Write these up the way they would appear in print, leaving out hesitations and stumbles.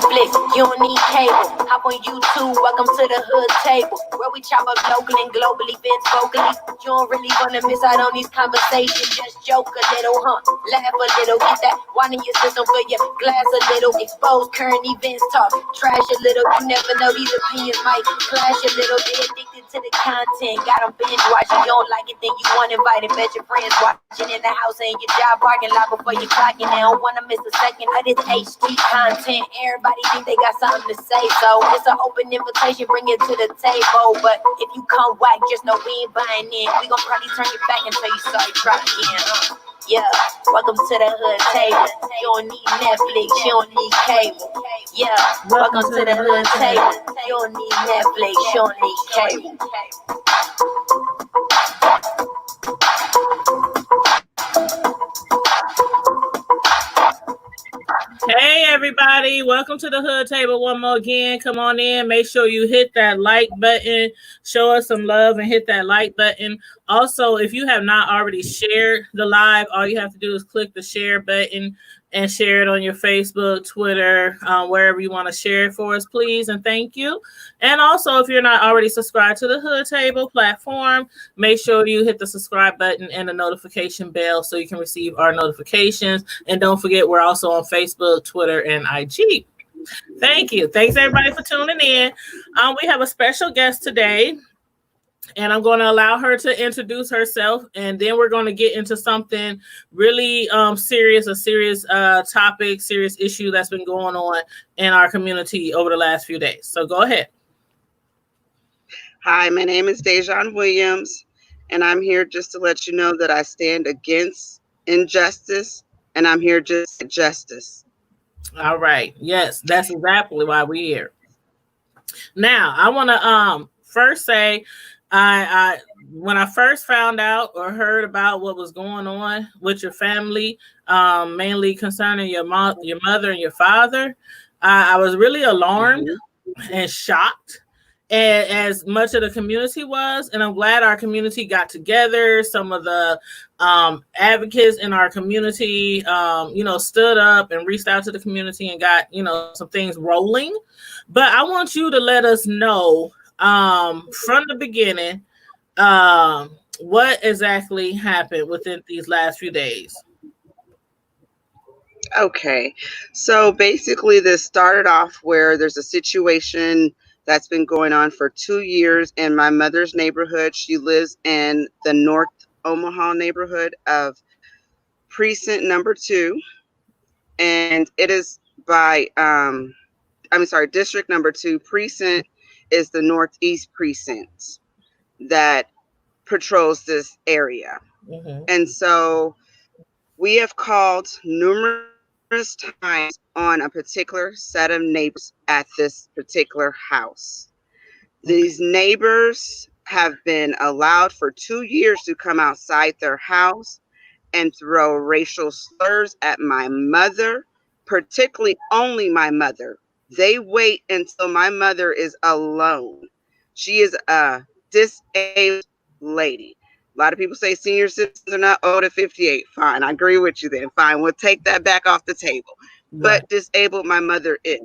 Netflix, you don't need cable. Hop on YouTube, welcome to the hood table, where we chop up local and global events vocally. You don't really wanna miss out on these conversations. Just joke a little, laugh a little, get that wine in your system, fill your glass a little, expose current events, talk trash a little. You never know, these opinions might clash a little. They addicted to the content, got them binge watching. You don't like it, then you want invited, bet your friends watching in the house and your job parking lot before you clocking. They don't wanna miss a second of this HD content. Everybody think they got something to say, so it's an open invitation, bring it to the table. But if you come whack, just know we ain't buying in. We gon' probably turn you back until you sorry, try again. Yeah, welcome to the hood table. You don't need Netflix, you don't need cable. Yeah, welcome to the hood table. You don't need Netflix, you don't need cable. Hey everybody, welcome to the hood table one more again. Come on in, make sure you hit that like button, show us some love and hit that like button. Also, if you have not already shared the live, all you have to do is click the share button and share it on your Facebook, Twitter, wherever you want to share it for us, please, and thank you. And also, if you're not already subscribed to the Hood Table platform, make sure you hit the subscribe button and the notification bell so you can receive our notifications. And don't forget, we're also on Facebook, Twitter, and IG. Thank you. Thanks, everybody, for tuning in. We have a special guest today, and I'm going to allow her to introduce herself, and then we're going to get into something really serious, a serious topic, serious issue that's been going on in our community over the last few days. So go ahead. Hi, my name is Dejan Williams, and I'm here just to let you know that I stand against injustice, and I'm here just for justice. All right. Yes, that's exactly why we're here. Now, I want to first say, I when I first found out or heard about what was going on with your family, mainly concerning your mother and your father, I was really alarmed and shocked, and as much of the community was. And I'm glad our community got together. Some of the advocates in our community, stood up and reached out to the community and got, some things rolling. But I want you to let us know from the beginning, what exactly happened within these last few days. Okay, so basically this started off where there's a situation that's been going on for 2 years in my mother's neighborhood. She lives in the North Omaha neighborhood of precinct number 2, and it is by district number 2. Precinct is the northeast precinct that patrols this area. And so we have called numerous times on a particular set of neighbors at this particular house. These neighbors have been allowed for 2 years to come outside their house and throw racial slurs at my mother, particularly only my mother. They wait until my mother is alone. She is a disabled lady. A lot of people say senior citizens are not owed at 58. Fine, I agree with you then. Fine, we'll take that back off the table. Right. But disabled my mother is.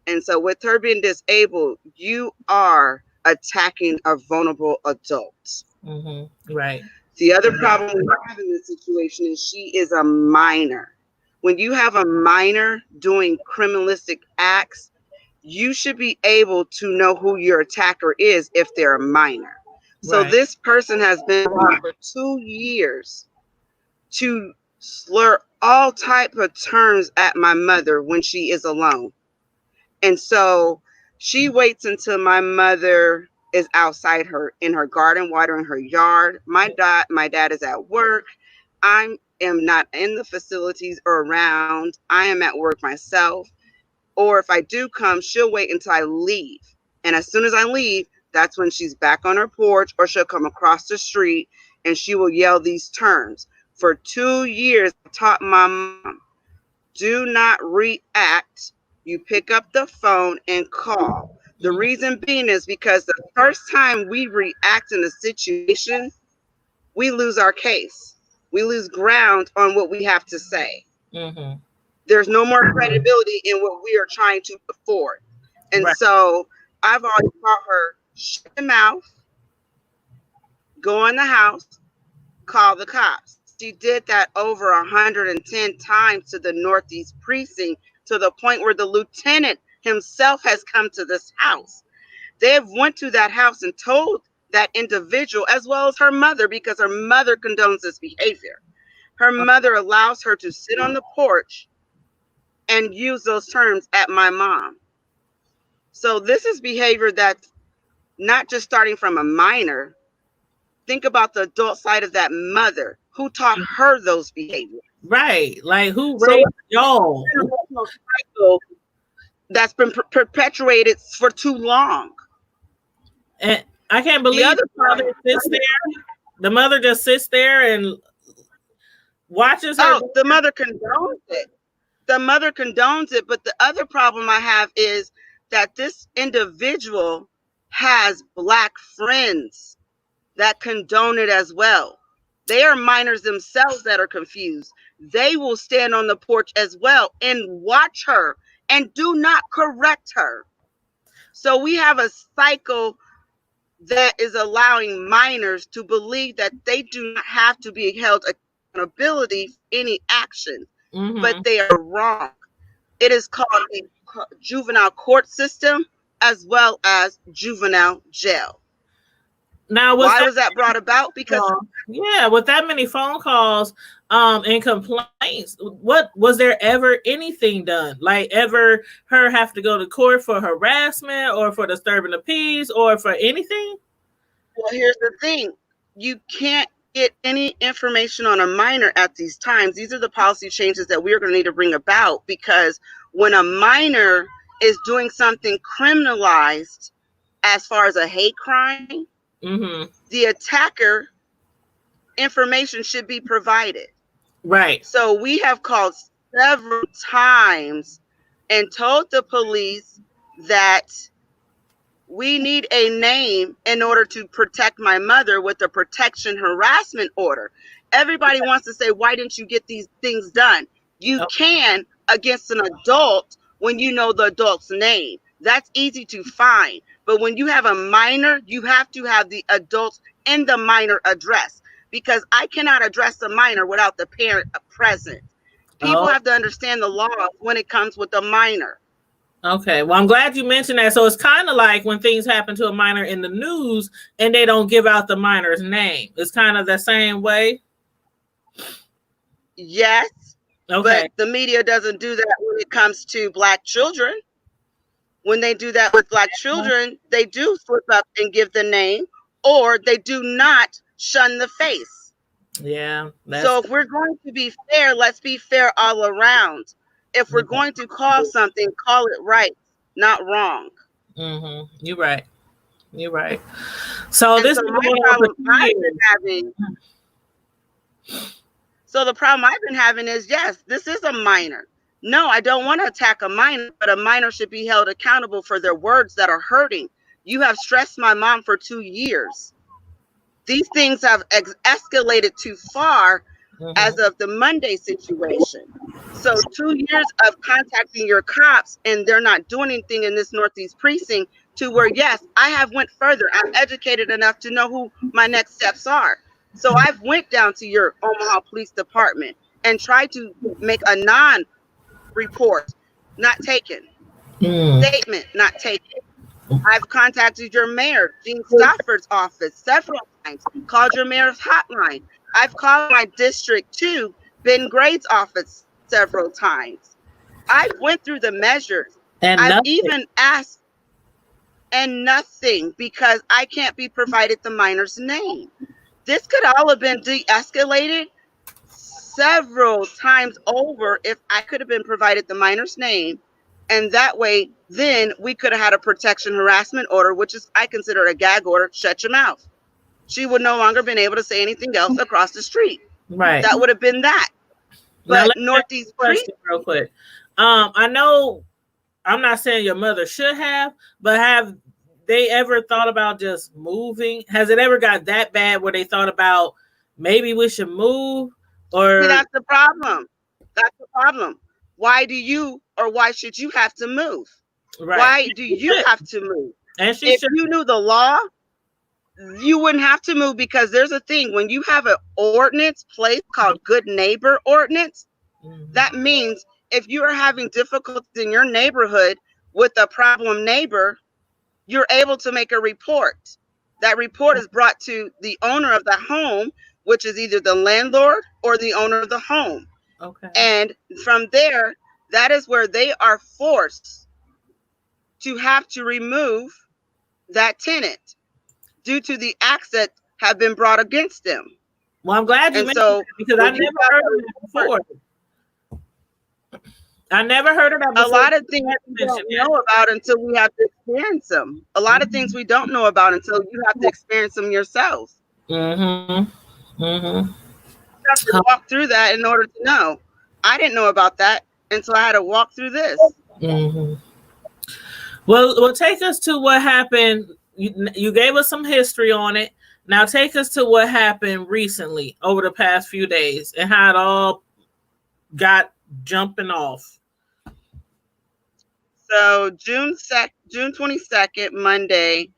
And so with her being disabled, you are attacking a vulnerable adult. Right. The other problem we have in this situation is she is a minor. When you have a minor doing criminalistic acts, you should be able to know who your attacker is if they're a minor. So this person has been around for 2 years to slur all type of terms at my mother when she is alone. And so she waits until my mother is outside her in her garden, watering her yard. My dad is at work. I am not in the facilities or around. I am at work myself. Or if I do come, she'll wait until I leave. And as soon as I leave, that's when she's back on her porch, or she'll come across the street and she will yell these terms. For 2 years, I taught my mom, do not react. You pick up the phone and call. The reason being is because the first time we react in a situation, we lose our case. We lose ground on what we have to say. There's no more credibility in what we are trying to afford. And Right. so I've always taught her, shut your mouth, go in the house, call the cops. She did that over 110 times to the Northeast precinct, to the point where the lieutenant himself has come to this house. They have went to that house and told that individual, as well as her mother, because her mother condones this behavior. Her mother allows her to sit on the porch and use those terms at my mom. So this is behavior that's not just starting from a minor. Think about the adult side of that mother who taught her those behaviors. Right. Like who So raised y'all? cycle that's been perpetuated for too long. And I can't believe other the mother sits there. The mother just sits there and watches her. Oh, the mother condones it. The mother condones it. But the other problem I have is that this individual has Black friends that condone it as well. They are minors themselves that are confused. They will stand on the porch as well and watch her and do not correct her. So we have a cycle that is allowing minors to believe that they do not have to be held accountability for any action, but they are wrong. It is called a juvenile court system as well as juvenile jail. Now, why was that brought about? Because with that many phone calls and complaints, what was there ever anything done? Like ever her have to go to court for harassment or for disturbing the peace or for anything? Well, here's the thing. You can't get any information on a minor at these times. These are the policy changes that we're going to need to bring about, because when a minor is doing something criminalized as far as a hate crime, the attacker information should be provided. Right. So we have called several times and told the police that we need a name in order to protect my mother with a protection harassment order. Everybody wants to say, why didn't you get these things done? You can against an adult when you know the adult's name. That's easy to find. But when you have a minor, you have to have the adults and the minor address, because I cannot address the minor without the parent present. People have to understand the law when it comes with a minor. Okay, well, I'm glad you mentioned that. So it's kind of like when things happen to a minor in the news and they don't give out the minor's name. It's kind of the same way. Yes. Okay. But the media doesn't do that when it comes to Black children. When they do that with Black children, they do slip up and give the name, or they do not shun the face. Yeah. So if we're going to be fair, let's be fair all around. If we're going to call something, call it right, not wrong. You're right. You're right. So this is the problem I've been having. So the problem I've been having is, yes, this is a minor. No, I don't want to attack a minor, but a minor should be held accountable for their words that are hurting. You have stressed my mom for 2 years. These things have escalated too far as of the Monday situation. So 2 years of contacting your cops and they're not doing anything in this Northeast precinct, to where, yes, I have went further. I'm educated enough to know who my next steps are. So I've went down to your Omaha Police Department and tried to make a non-report, not taken. Statement, not taken. I've contacted your mayor, Gene Stafford's office, several times, called your mayor's hotline. I've called my District 2, Ben Grade's office several times. I went through the measures. And I've even asked, and nothing, because I can't be provided the minor's name. This could all have been de-escalated several times over if I could have been provided the minor's name. And that way, then we could have had a protection harassment order, which is, I consider a gag order. Shut your mouth. She would no longer been able to say anything else across the street. Right. That would have been that. But Northeast question real quick. I know I'm not saying your mother should have, but have they ever thought about just moving? Has it ever got that bad where they thought about maybe we should move? Or see, that's the problem. That's the problem. why do you or why should you have to move? Right. Why do you have to move? And she If should. you knew the law, you wouldn't have to move, because there's a thing when you have an ordinance place called good neighbor ordinance. That means if you are having difficulties in your neighborhood with a problem neighbor, you're able to make a report. That report is brought to the owner of the home, which is either the landlord or the owner of the home. Okay. And from there, that is where they are forced to have to remove that tenant due to the acts that have been brought against them. Well, I'm glad you And mentioned so that, because I never heard of that before. I never heard of that before. A lot of things we don't know about until we have to experience them. A lot of things we don't know about until you have to experience them yourself. Mm-hmm. Mm-hmm. You have to walk through that in order to know. I didn't know about that until I had to walk through this. Mm-hmm. Well, take us to what happened. You gave us some history on it. Now take us to what happened recently over the past few days and how it all got jumping off. So June 22nd, Monday,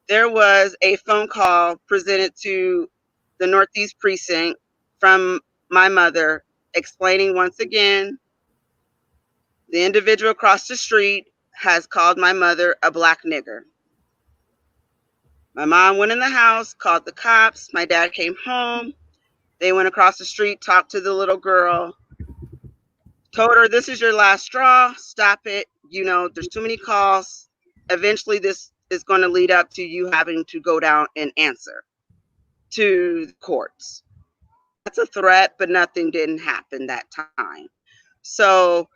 there was a phone call presented to the Northeast Precinct from my mother, explaining once again, the individual across the street has called my mother a black nigger. My mom went in the house, called the cops. My dad came home. They went across the street, talked to the little girl, told her, this is your last straw. Stop it. You know, there's too many calls. Eventually, this is going to lead up to you having to go down and answer to the courts. That's a threat, but nothing didn't happen that time. So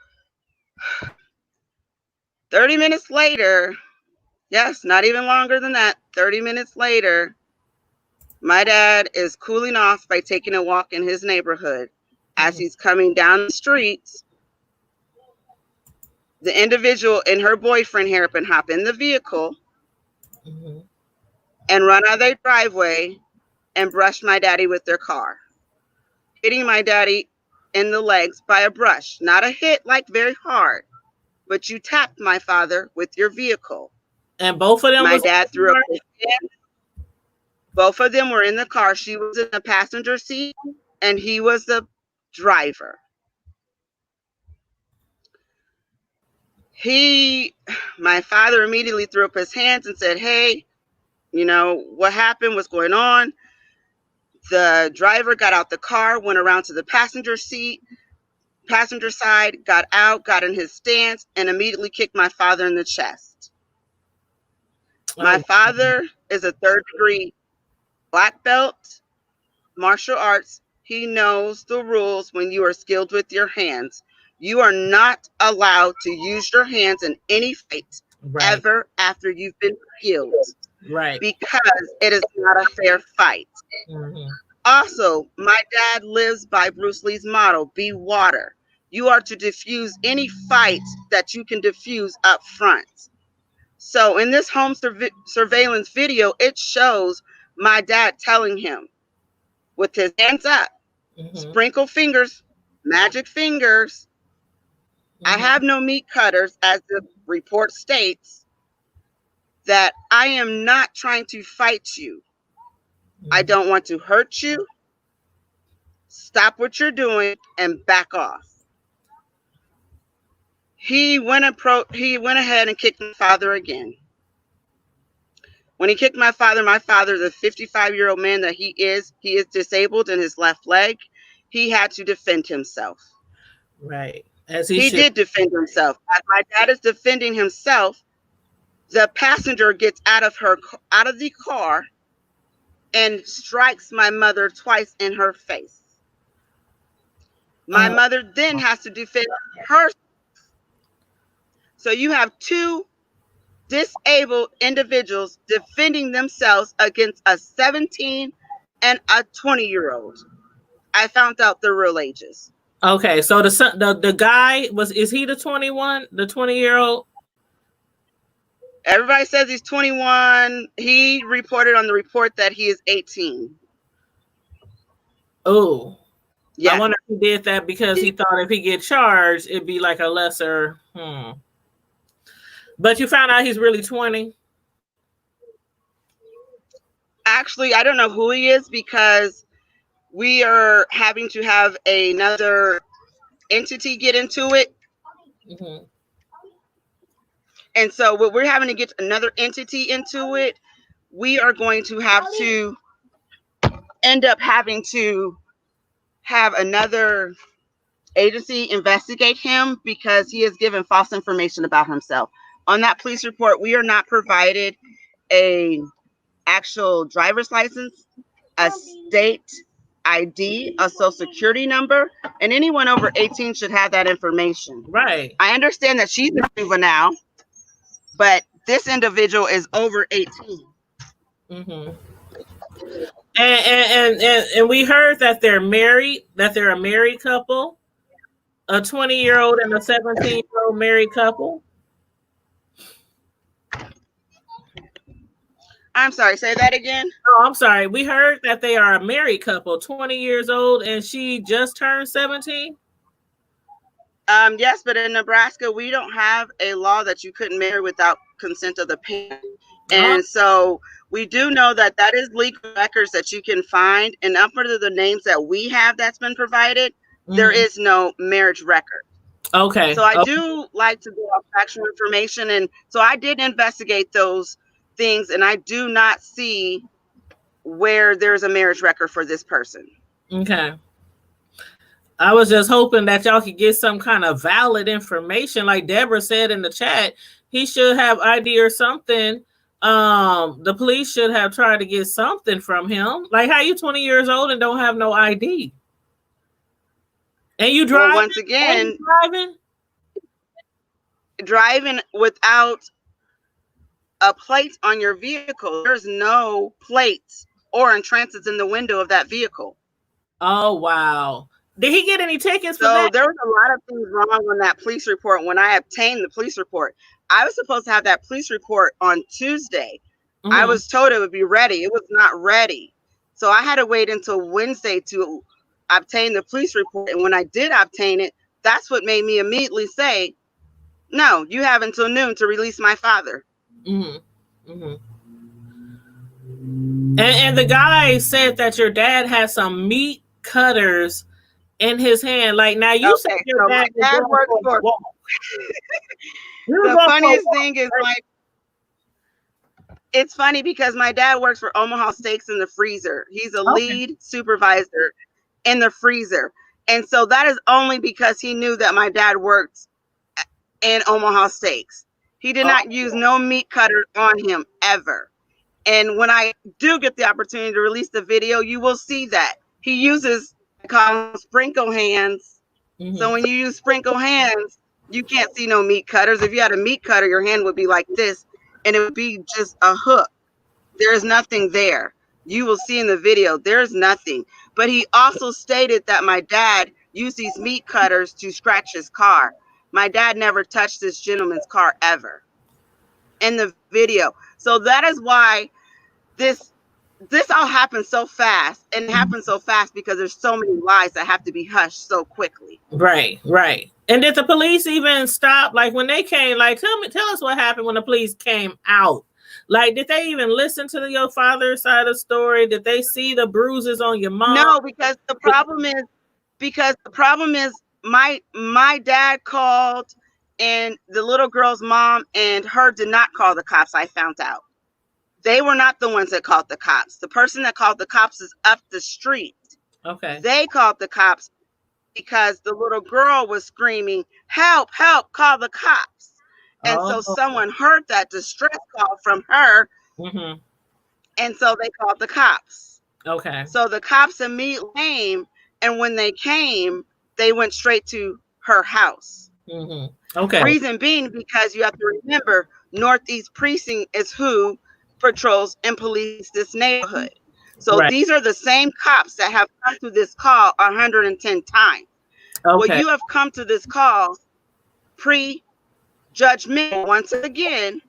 30 minutes later, yes, not even longer than that, 30 minutes later, my dad is cooling off by taking a walk in his neighborhood. As he's coming down the streets, the individual and her boyfriend hairpin hop in the vehicle and run out of their driveway and brush my daddy with their car, hitting my daddy in the legs by a brush. Not a hit like very hard, but you tapped my father with your vehicle. And both of them, my dad threw up his hands. Both of them were in the car. She was in the passenger seat and he was the driver. My father immediately threw up his hands and said, hey, you know, what happened? What's going on? The driver got out the car, went around to the passenger side, got out, got in his stance, and immediately kicked my father in the chest. My father is a third-degree black belt, martial arts. He knows the rules when you are skilled with your hands. You are not allowed to use your hands in any fight ever after you've been skilled. Right. Because it is not a fair fight. Also, my dad lives by Bruce Lee's motto, be water. You are to diffuse any fight that you can diffuse up front. So in this home surveillance video, it shows my dad telling him with his hands up, sprinkle fingers, magic fingers. I have no meat cutters, as the report states, that I am not trying to fight you. I don't want to hurt you. Stop what you're doing and back off. He went ahead and kicked my father again. When he kicked my father, the 55-year-old man that he is disabled in his left leg. He had to defend himself. Right. He did defend himself. As my dad is defending himself, the passenger gets out of the car and strikes my mother twice in her face. My mother then has to defend herself. So you have two disabled individuals defending themselves against a 17 and a 20-year-old. I found out their real ages. Okay, so the guy is he the 21, the 20-year-old? Everybody says he's 21. He reported on the report that he is 18. Oh. I Yeah. wonder if he did that because he thought if he get charged, it'd be like a lesser. But you found out he's really 20. Actually, I don't know who he is because we are having to have another entity get into it. Mm-hmm. And so what we're having to get another entity into it, we are going to have to end up having to have another agency investigate him because he has given false information about himself. On that police report, we are not provided a actual driver's license, a state ID, a social security number, and anyone over 18 should have that information. Right. I understand that she's a juvenile, but this individual is over 18. Mm-hmm. And we heard that they're married, that they're a married couple, a 20-year-old and a 17-year-old married couple. I'm sorry, say that again. Oh, I'm sorry. We heard that they are a married couple, 20 years old, and she just turned 17. Yes, but in Nebraska, we don't have a law that you couldn't marry without consent of the parent. And so we do know that that is legal records that you can find. And up under the names that we have that's been provided, there is no marriage record. Okay. So I do like to go off factual information. And so I did investigate those things, and I do not see where there's a marriage record for this person. Okay. I was just hoping that y'all could get some kind of valid information. Like Deborah said in the chat, he should have ID or something. The police should have tried to get something from him. Like, how you 20 years old and don't have no ID? And you drive once again, driving without a plate on your vehicle. There's no plates or transits in the window of that vehicle. Oh, wow. Did he get any tickets for So that? there was a lot of things wrong on that police report. When I obtained the police report, I was supposed to have that police report on Tuesday. I was told it would be ready. It was not ready. So I had to wait until Wednesday to obtain the police report. And when I did obtain it, that's what made me immediately say, no, you have until noon to release my father. And the guy said that your dad had some meat cutters in his hand. Like, now you said your dad worked for the funniest thing is, like, it's funny because my dad works for Omaha Steaks in the freezer. He's a lead supervisor in the freezer. And so that is only because he knew that my dad worked in Omaha Steaks. He did not use no meat cutter on him ever. And when I do get the opportunity to release the video, you will see that he uses, I call them sprinkle hands. So when you use sprinkle hands, you can't see no meat cutters. If you had a meat cutter, your hand would be like this, and it would be just a hook. There's nothing there. You will see in the video, there's nothing. But he also stated that my dad used these meat cutters to scratch his car. My dad never touched this gentleman's car ever in the video. So that is why this all happened so fast, and it happened so fast because there's so many lies that have to be hushed so quickly. Right. And did the police even stop? Like, when they came, like, tell us what happened when the police came out. Like, did they even listen to your father's side of the story? Did they see the bruises on your mom? No, because the problem is my dad called, and the little girl's mom and her did not call the cops. I found out. They were not the ones that called the cops. The person that called the cops is up the street. Okay. They called the cops because the little girl was screaming, help, help, call the cops. And so someone heard that distress call from her. And so they called the cops. Okay. So the cops immediately came, and when they came, they went straight to her house. Okay. Reason being, because you have to remember, Northeast Precinct is who patrols and police this neighborhood. So these are the same cops that have come to this call 110 times. Well, you have come to this call pre-judgment, once again,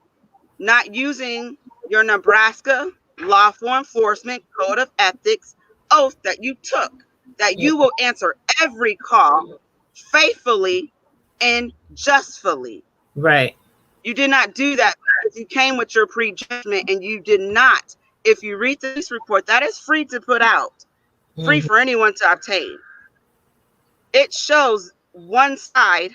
not using your Nebraska Lawful Enforcement Code of Ethics oath that you took, that you will answer every call faithfully and justfully. Right. You did not do that because you came with your prejudgment, and you did not. If you read the police report, that is free to put out, free for anyone to obtain. It shows one side,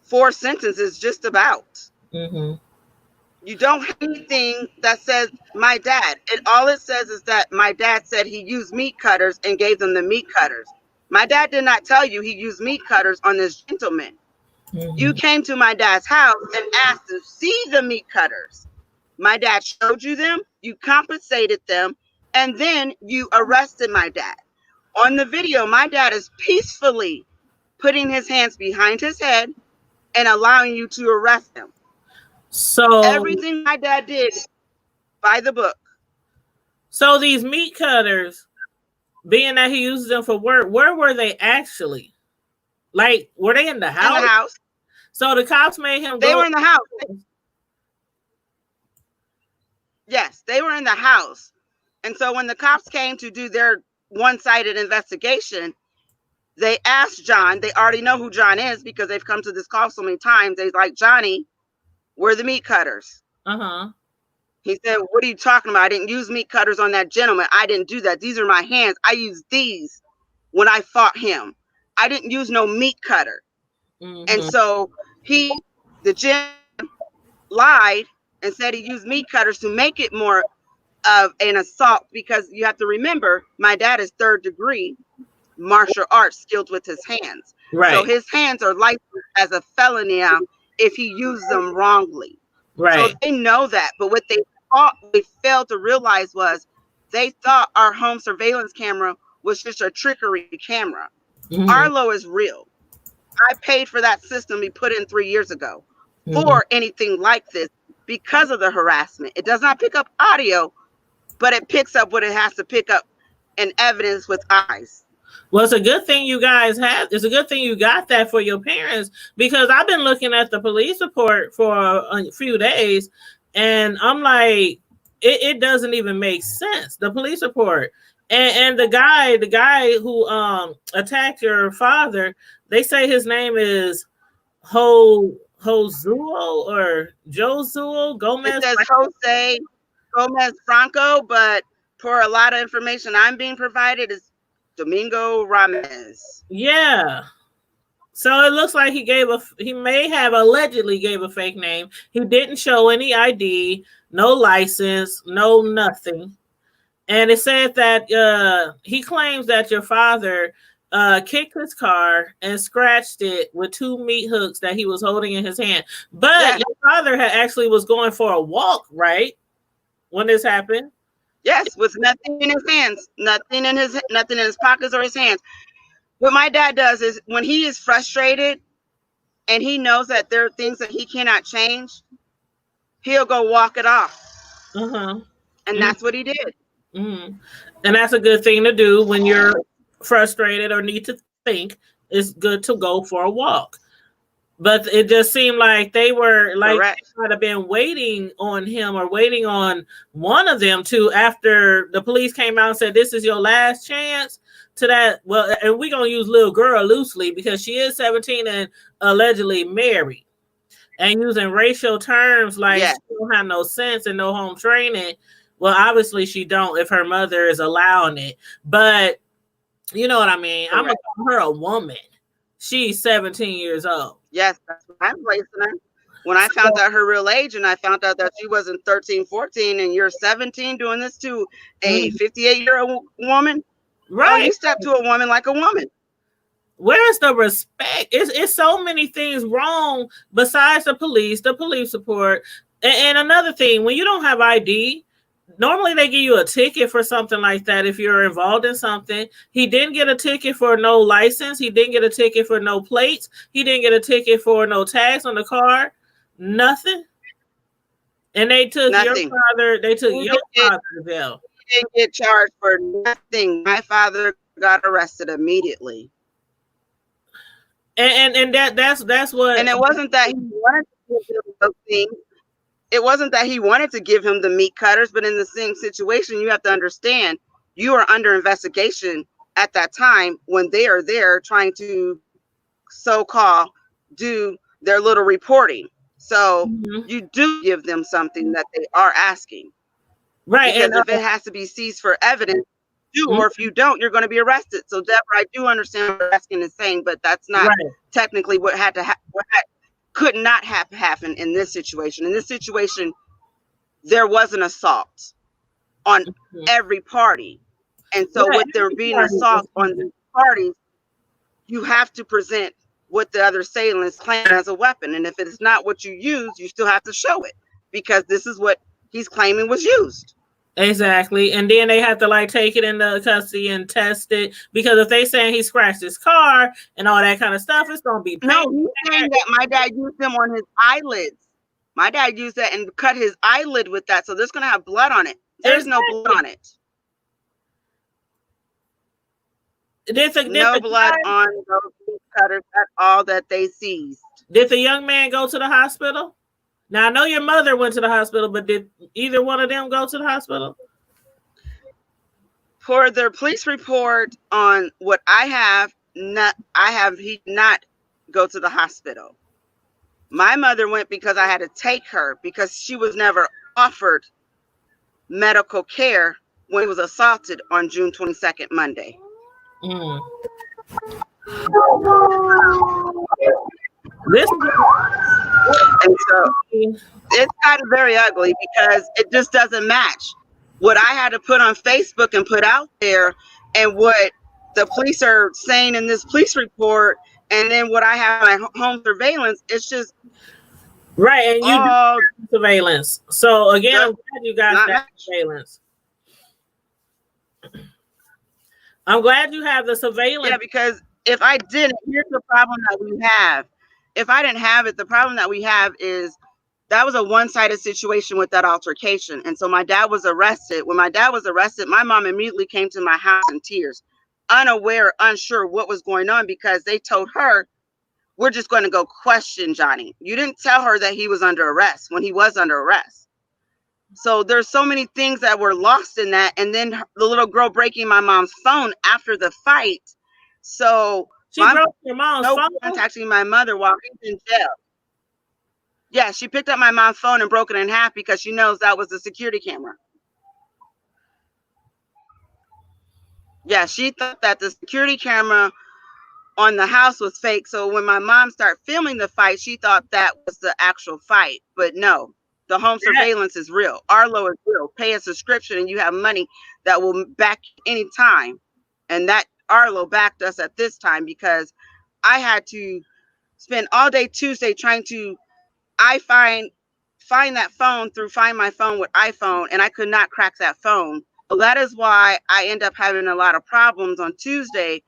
4 sentences just about. You don't have anything that says my dad. All it says is that my dad said he used meat cutters and gave them the meat cutters. My dad did not tell you he used meat cutters on this gentleman. You came to my dad's house and asked to see the meat cutters. My dad showed you them, you compensated them, and then you arrested my dad. On the video, my dad is peacefully putting his hands behind his head and allowing you to arrest him. So everything my dad did by the book. So these meat cutters, being that he uses them for work, where were they actually? Like, were they in the house? In the house. So the cops made him They go. were in the house. Yes, they were in the house. And so when the cops came to do their one-sided investigation, they asked John, they already know who John is because they've come to this call so many times. They're like, Johnny, where are the meat cutters? He said, what are you talking about? I didn't use meat cutters on that gentleman. I didn't do that. These are my hands. I used these when I fought him. I didn't use no meat cutter. And so the gentleman lied and said he used meat cutters to make it more of an assault, because you have to remember, my dad is 3rd degree martial arts skilled with his hands. Right. So his hands are licensed as a felony now if he used them wrongly. Right. So they know that. But what they failed to realize was they thought our home surveillance camera was just a trickery camera. Arlo is real. I paid for that system we put in 3 years ago for anything like this because of the harassment. It does not pick up audio, but it picks up what it has to pick up in evidence with eyes. Well, it's a good thing you guys have. It's a good thing you got that for your parents, because I've been looking at the police report for a few days, and I'm like, it doesn't even make sense. The police report and the guy who attacked your father, they say his name is Josué or Josué Gomez. It says Jose Gomez Franco, but for a lot of information I'm being provided is Domingo Ramez. Yeah. So it looks like he may have allegedly gave a fake name. He didn't show any ID, no license, no nothing. And it said that he claims that your father kicked his car and scratched it with 2 meat hooks that he was holding in his hand. But your father was going for a walk, right? When this happened? Yes, with nothing in his hands, nothing in his pockets or his hands. What my dad does is when he is frustrated and he knows that there are things that he cannot change, he'll go walk it off. And that's what he did. And that's a good thing to do when you're frustrated or need to think. It's good to go for a walk. But it just seemed like they were like they might have been waiting on him or waiting on one of them to, after the police came out and said, this is your last chance to that. Well, and we're going to use little girl loosely because she is 17 and allegedly married, and using racial terms like she don't have no sense and no home training. Well, obviously she don't if her mother is allowing it. But you know what I mean? I'm going to call her a woman. She's 17 years old. Yes, that's what I'm placing her. When I found out her real age and I found out that she wasn't 13, 14, and you're 17 doing this to a 58-year-old woman, you step to a woman like a woman. Where's the respect? It's so many things wrong besides the police support. And another thing, when you don't have ID, normally they give you a ticket for something like that if you're involved in something. He didn't get a ticket for no license. He didn't get a ticket for no plates. He didn't get a ticket for no tags on the car. Nothing. And they took your father. They took your father to jail. He didn't get charged for nothing. My father got arrested immediately. And that's what. And it wasn't that he wanted to give him those things. It wasn't that he wanted to give him the meat cutters, but in the same situation, you have to understand you are under investigation at that time when they are there trying to so-called do their little reporting. So you do give them something that they are asking. Right. Because And if it has to be seized for evidence, or if you don't, you're going to be arrested. So Deborah, I do understand what you're asking and saying, but that's not technically what had to could not have happened in this situation. In this situation, there was an assault on every party. And so with there being an assault on the parties, you have to present what the other assailants claim as a weapon. And if it is not what you use, you still have to show it, because this is what he's claiming was used. Exactly. And then they have to like take it into custody and test it, because if they saying he scratched his car and all that kind of stuff, it's going to be no, he's saying that my dad used them on his eyelids. My dad used that and cut his eyelid with that. So there's going to have blood on it. There's no blood on it. No blood on those cutters at all that they seized. Did the young man go to the hospital? Now, I know your mother went to the hospital, but did either one of them go to the hospital? For their police report on what I have, he did not go to the hospital. My mother went because I had to take her, because she was never offered medical care when he was assaulted on June 22nd, Monday. And so it's gotten very ugly, because it just doesn't match what I had to put on Facebook and put out there and what the police are saying in this police report, and then what I have my home surveillance. It's just right. And you do surveillance. So again, I'm glad you got that surveillance. I'm glad you have the surveillance. Yeah, because if I didn't, here's the problem that we have. If I didn't have it, the problem that we have is that was a one-sided situation with that altercation. And so my dad was arrested. When my dad was arrested, my mom immediately came to my house in tears, unaware, unsure what was going on, because they told her, we're just going to go question Johnny. You didn't tell her that he was under arrest when he was under arrest. So there's so many things that were lost in that. And then the little girl breaking my mom's phone after the fight. So she broke your mom's phone? Contacting my mother while he's in jail. Yeah, she picked up my mom's phone and broke it in half because she knows that was the security camera. Yeah, she thought that the security camera on the house was fake. So when my mom started filming the fight, she thought that was the actual fight. But no, the home surveillance is real. Arlo is real. Pay a subscription and you have money that will back any time. And that Arlo backed us at this time, because I had to spend all day Tuesday trying to find that phone through Find My Phone with iPhone, and I could not crack that phone. So that is why I end up having a lot of problems on Tuesday,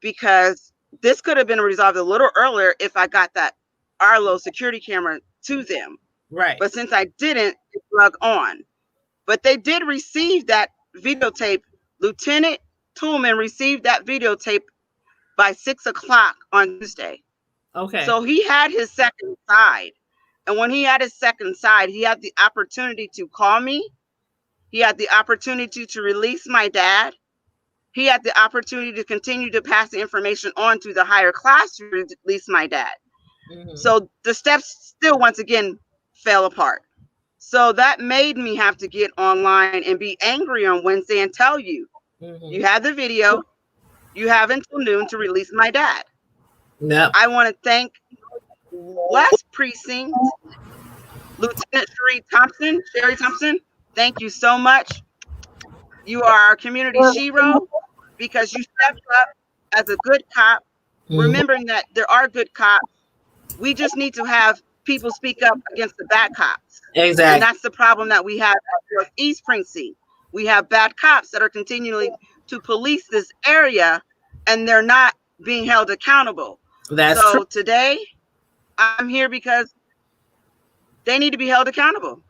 because this could have been resolved a little earlier if I got that Arlo security camera to them. Right. But since I didn't, it drug on. But they did receive that videotape. Lieutenant Toolman received that videotape by 6 o'clock on Tuesday. Okay. So he had his second side. And when he had his second side, he had the opportunity to call me. He had the opportunity to release my dad. He had the opportunity to continue to pass the information on to the higher class to release my dad. Mm-hmm. So the steps still, once again, fell apart. So that made me have to get online and be angry on Wednesday and tell you, you have the video, you have until noon to release my dad. Yep. I want to thank West Precinct, Lieutenant Sherry Thompson. Thank you so much. You are our community hero, because you stepped up as a good cop, remembering that there are good cops. We just need to have people speak up against the bad cops. Exactly. And that's the problem that we have at East Precinct. We have bad cops that are continuing to police this area, and they're not being held accountable. That's so true. Today, I'm here because they need to be held accountable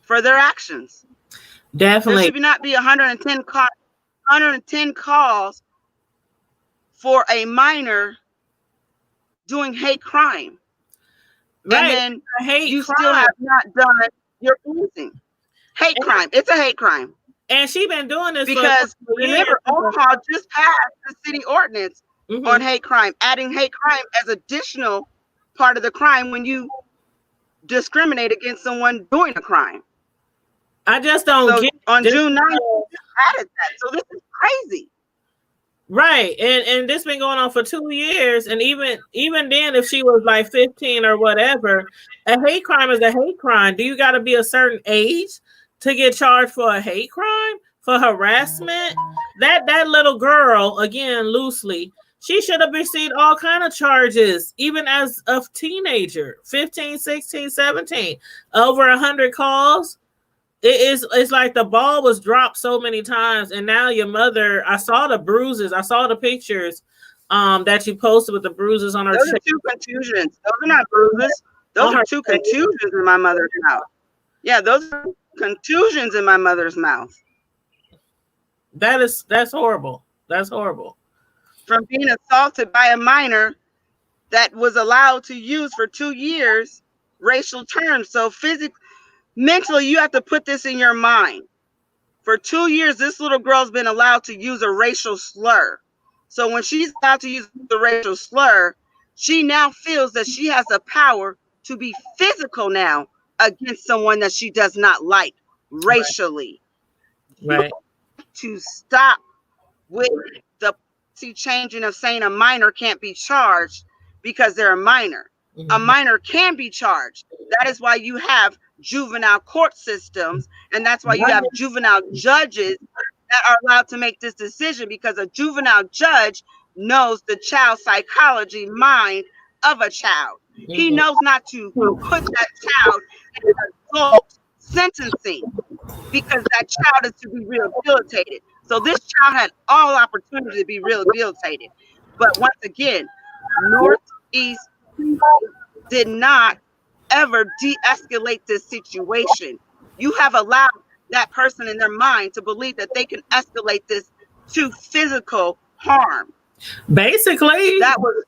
for their actions. Definitely. There should not be 110 calls for a minor doing hate crime. Right. And then you still have not done your policing. Hate crime. It's a hate crime. And she been doing this because for years. remember, Omaha just passed the city ordinance on hate crime, adding hate crime as additional part of the crime when you discriminate against someone doing a crime. I just don't get on June 9th, added that. So this is crazy. Right. And this been going on for 2 years. And even then, if she was like 15 or whatever, a hate crime is a hate crime. Do you got to be a certain age to get charged for a hate crime, for harassment? That little girl, again, loosely, she should have received all kind of charges, even as a teenager, 15, 16, 17, over 100 calls. It's like the ball was dropped so many times, and now your mother, I saw the bruises, I saw the pictures that you posted with the bruises on her chest. Those are 2 contusions. Those are not bruises. Those are 2 contusions in my mother's mouth. Yeah, those are contusions in my mother's mouth. That's horrible. That's horrible. From being assaulted by a minor that was allowed to use for 2 years racial terms. So mentally, you have to put this in your mind. For 2 years, this little girl's been allowed to use a racial slur. So when she's allowed to use the racial slur, she now feels that she has the power to be physical now against someone that she does not like racially. Right. To stop with the changing of saying a minor can't be charged because they're a minor. Mm-hmm. A minor can be charged. That is why you have juvenile court systems, and that's why you have juvenile judges that are allowed to make this decision, because a juvenile judge knows the child psychology mind of a child. Mm-hmm. He knows not to put that child in an adult sentencing because that child is to be rehabilitated. So this child had all opportunity to be rehabilitated. But once again, Northeast did not ever de-escalate this situation. You have allowed that person in their mind to believe that they can escalate this to physical harm. Basically, that was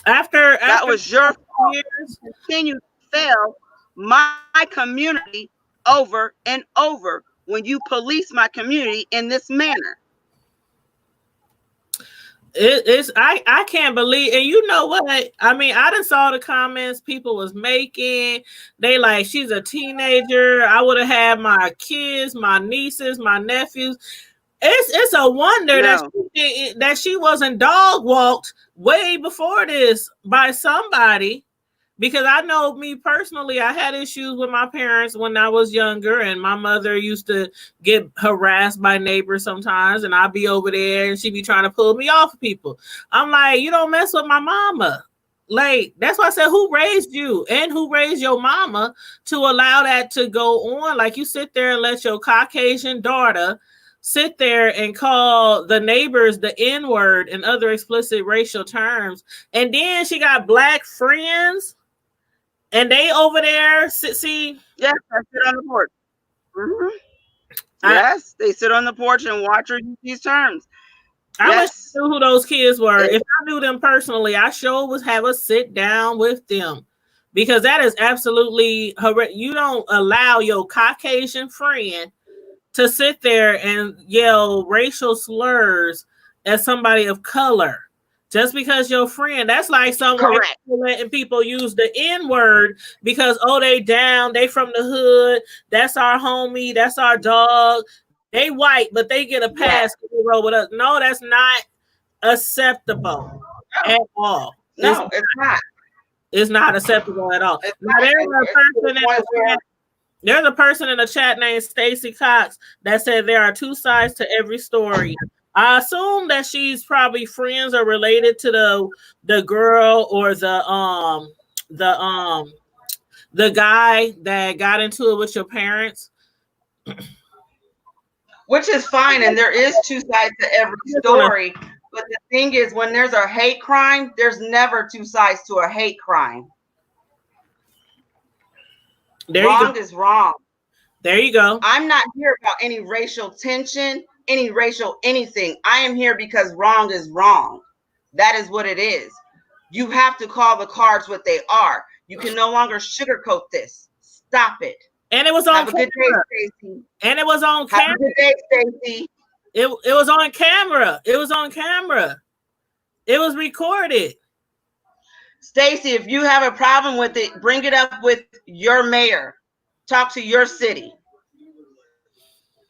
after that was your fault. Continue to fail my community over and over when you police my community in this manner. I can't believe, and you know what? I mean, I done saw the comments people was making. They like, she's a teenager. I would have had my kids, my nieces, my nephews. It's a wonder that she wasn't dog walked way before this by somebody. Because I know me personally, I had issues with my parents when I was younger, and my mother used to get harassed by neighbors sometimes, and I'd be over there and she'd be trying to pull me off of people. I'm like, you don't mess with my mama. Like, that's why I said, who raised you and who raised your mama to allow that to go on? Like, you sit there and let your Caucasian daughter sit there and call the neighbors the N-word and other explicit racial terms. And then she got black friends. And they over there see. Yes, I sit on the porch. Mm-hmm. Yes, they sit on the porch and watch her use these terms. I wish I knew who those kids were. If I knew them personally, I sure would have a sit down with them, because that is absolutely horrific. You don't allow your Caucasian friend to sit there and yell racial slurs at somebody of color. Just because your friend, that's like someone letting people use the N-word because, oh, they down, they from the hood, that's our homie, that's our dog. They white, but they get a pass to roll with us. No, that's not acceptable at all. No, it's not. It's not acceptable at all. Now, there's a person in the chat named Stacy Cox that said there are 2 sides to every story. I assume that she's probably friends or related to the girl or the guy that got into it with your parents. Which is fine, and there is 2 sides to every story. But the thing is, when there's a hate crime, there's never 2 sides to a hate crime. Wrong is wrong. There you go. I'm not here about any racial tension, any racial anything. I am here because wrong is wrong. That is what it is. You have to call the cards what they are. You can no longer sugarcoat this. Stop it. And it was on Have a camera. good day, Stacy. And it was on Have camera. a good day, Stacy. It was on camera. It was on camera. It was recorded. Stacy, if you have a problem with it, bring it up with your mayor. Talk to your city.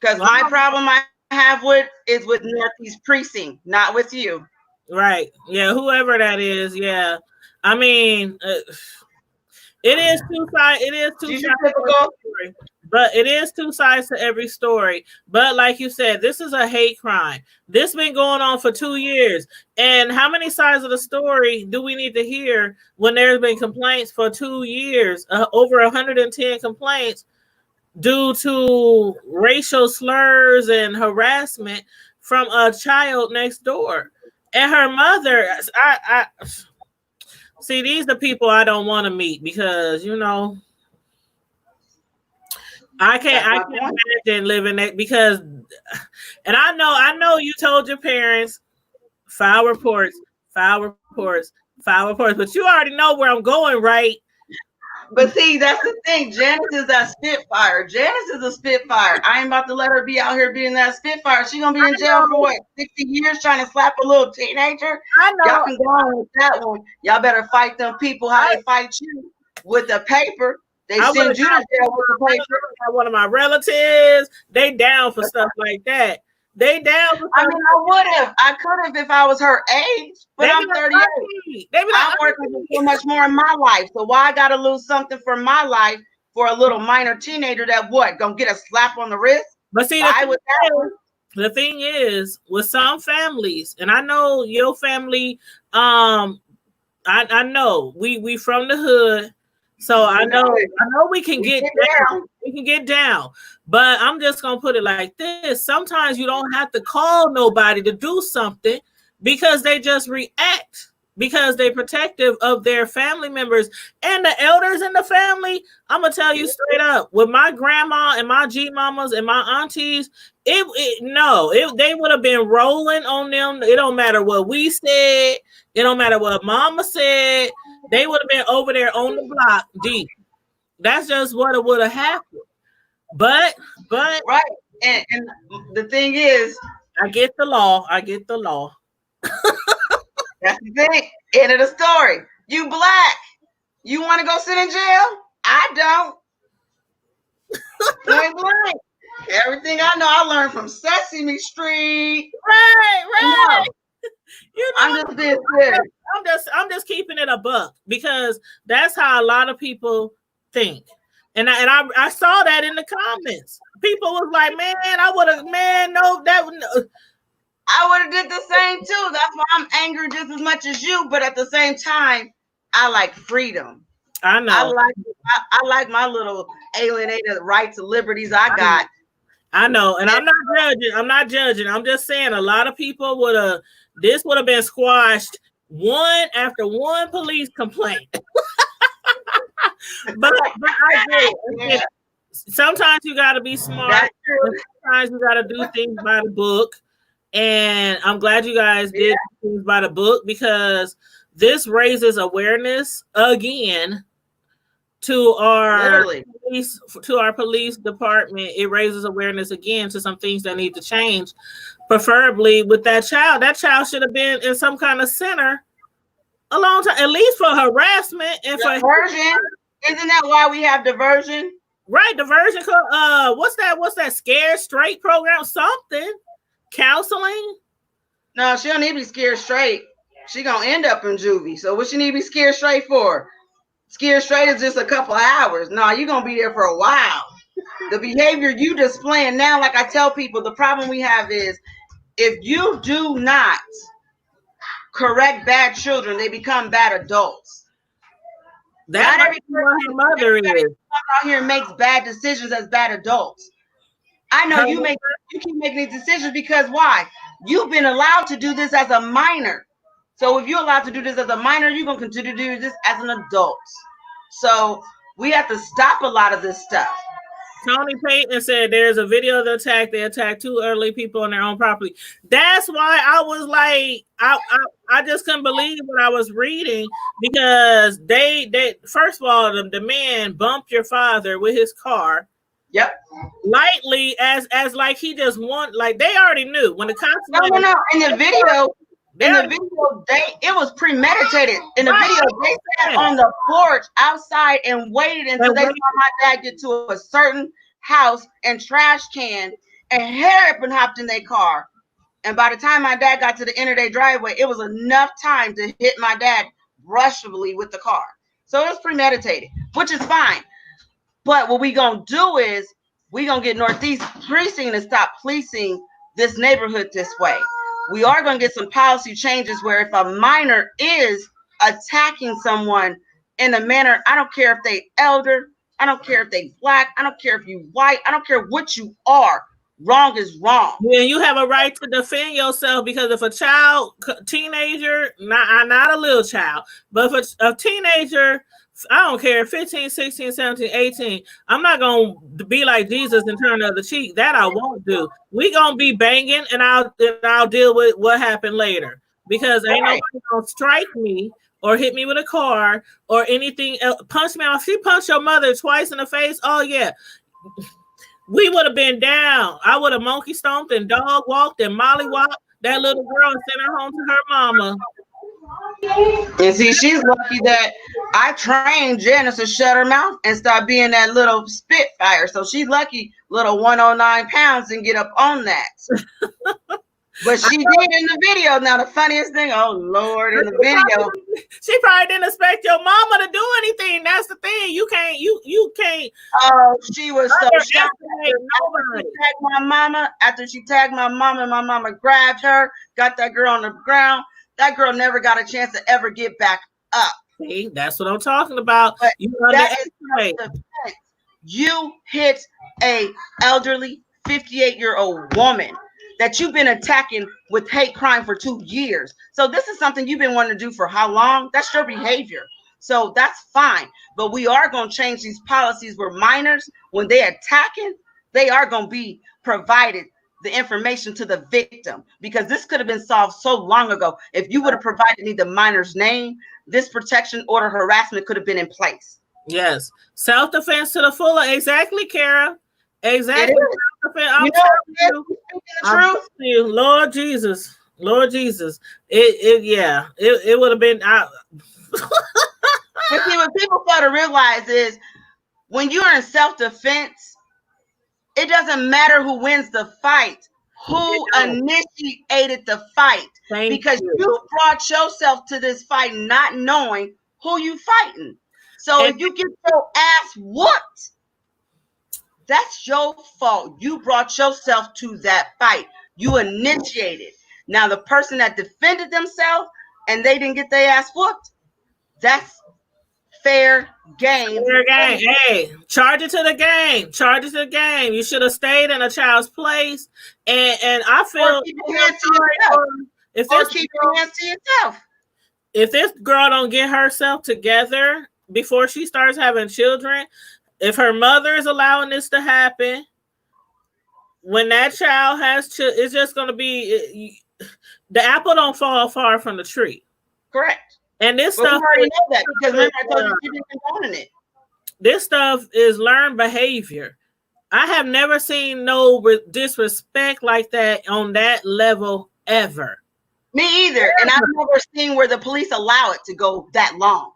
Because my problem I have with is with Northeast Precinct, not with you. Right. Yeah, whoever that is. Yeah. I mean, it is two sides. It is two sides to every story. But it is two sides to every story. But like you said, this is a hate crime. This been going on for 2 years. And how many sides of the story do we need to hear when there's been complaints for 2 years? Over 110 complaints due to racial slurs and harassment from a child next door. And her mother, I see, these are people I don't want to meet because, you know, I can't imagine living that because, and I know you told your parents, file reports, but you already know where I'm going, right? But see, that's the thing. Janice is a Spitfire. I ain't about to let her be out here being that Spitfire. She's gonna be in jail for what, 60 years trying to slap a little teenager? I know. Y'all can go on with that one. Y'all better fight them people how they fight you with the paper. They send you to jail with the paper. One of my relatives, they down for stuff like that. They down for I mean, I could have if I was her age, but I'm 38. I'm working for so much more in my life. So why I gotta lose something for my life for a little minor teenager that gonna get a slap on the wrist? But see, the thing is, with some families, and I know your family, I know we from the hood. So I know we can get down. We can get down. But I'm just gonna put it like this. Sometimes you don't have to call nobody to do something because they just react because they're protective of their family members and the elders in the family. I'm gonna tell you straight up, with my grandma and my G mamas and my aunties, they would have been rolling on them. It don't matter what we said, it don't matter what mama said, they would have been over there on the block deep. That's just what it would have happened. But right. And the thing is, I get the law. That's the thing. End of the story. You black. You want to go sit in jail? I don't. Point blank. Everything I know, I learned from Sesame Street. Right. You know, I'm just being serious. I'm just keeping it a buck because that's how a lot of people think. And I saw that in the comments. People was like, I would have did the same too. That's why I'm angry just as much as you. But at the same time, I like freedom. I know. I like my little alienated rights and liberties I got. I know. And I'm not judging. I'm just saying a lot of people would have been squashed one after one police complaint. but I do. Yeah. Sometimes you got to be smart. Sometimes you got to do things by the book. And I'm glad you guys did things by the book because this raises awareness again to our police department. It raises awareness again to some things that need to change. Preferably with that child. That child should have been in some kind of center a long time, at least for harassment and for diversion. Isn't that why we have diversion? Right, diversion. What's that? Scared Straight program? Something. Counseling? No, she don't need to be scared straight. She gonna end up in juvie. So what she need to be scared straight for? Scared straight is just a couple of hours. No, you're gonna be there for a while. The behavior you displaying now, like I tell people, the problem we have is if you do not correct bad children, they become bad adults. Not every person mother is out here makes bad decisions as bad adults. I know you keep making these decisions because why? You've been allowed to do this as a minor. So if you're allowed to do this as a minor, you're gonna continue to do this as an adult. So we have to stop a lot of this stuff. Tony Payton said there's a video of the attack. They attacked 2 elderly people on their own property. That's why I was like, I just couldn't believe what I was reading because they first of all, the man bumped your father with his car Yep. Lightly as like he just want, like they already knew when the cops. No. In the video, it was premeditated. In the video, they sat on the porch outside and waited until they saw my dad get to a certain house and trash can and hairpin hopped in their car. And by the time my dad got to the end of their driveway, it was enough time to hit my dad brushfully with the car. So it was premeditated, which is fine. But what we gonna do is we gonna get Northeast Precinct to stop policing this neighborhood this way. We are gonna get some policy changes where if a minor is attacking someone in a manner, I don't care if they elder, I don't care if they black, I don't care if you white, I don't care what you are. Wrong is wrong. Yeah, you have a right to defend yourself, because if a child, teenager, not a little child, but if a teenager, I don't care, 15, 16, 17, 18, I'm not going to be like Jesus and turn the other cheek. That I won't do. We going to be banging, and I'll deal with what happened later, because ain't nobody going to strike me or hit me with a car or anything else. Punch me off. She punched your mother twice in the face. Oh, yeah. We would have been down. I would have monkey stomped and dog walked and mollywalked that little girl and sent her home to her mama. And see, she's lucky that I trained Janice to shut her mouth and stop being that little spitfire. So she's lucky, little 109 pounds, and get up on that. But she did in the video. Now the funniest thing, oh Lord, in the video, she probably didn't expect your mama to do anything. That's the thing. You can't. Oh, she was so shocked. After she tagged my mama, my mama grabbed her, got that girl on the ground. That girl never got a chance to ever get back up. See, that's what I'm talking about. But you hit a elderly 58-year-old woman that you've been attacking with hate crime for 2 years. So this is something you've been wanting to do for how long? That's your behavior. So that's fine. But we are going to change these policies where minors, when they're attacking, they are going to be provided the information to the victim, because this could have been solved so long ago. If you would have provided me the minor's name, this protection order harassment could have been in place. Yes. Self-defense to the fuller. Exactly, Kara. Exactly. I'm telling you, Lord Jesus. It would have been out. But see, what people fail to realize is when you're in self-defense, it doesn't matter who wins the fight, who initiated the fight. Because you brought yourself to this fight not knowing who you fighting. So if you get your ass whooped, that's your fault. You brought yourself to that fight. You initiated. Now, the person that defended themselves and they didn't get their ass whooped, that's fair game. Fair game. Hey, charge it to the game. Charge it to the game. You should have stayed in a child's place. And I feel keep your hands to yourself. If this girl don't get herself together before she starts having children, if her mother is allowing this to happen, when that child has it's just going to be, the apple don't fall far from the tree. Correct. And this stuff, we already know that, because remember I told you she didn't condone it. This stuff is learned behavior. I have never seen no disrespect like that on that level ever. Me either. And I've never seen where the police allow it to go that long.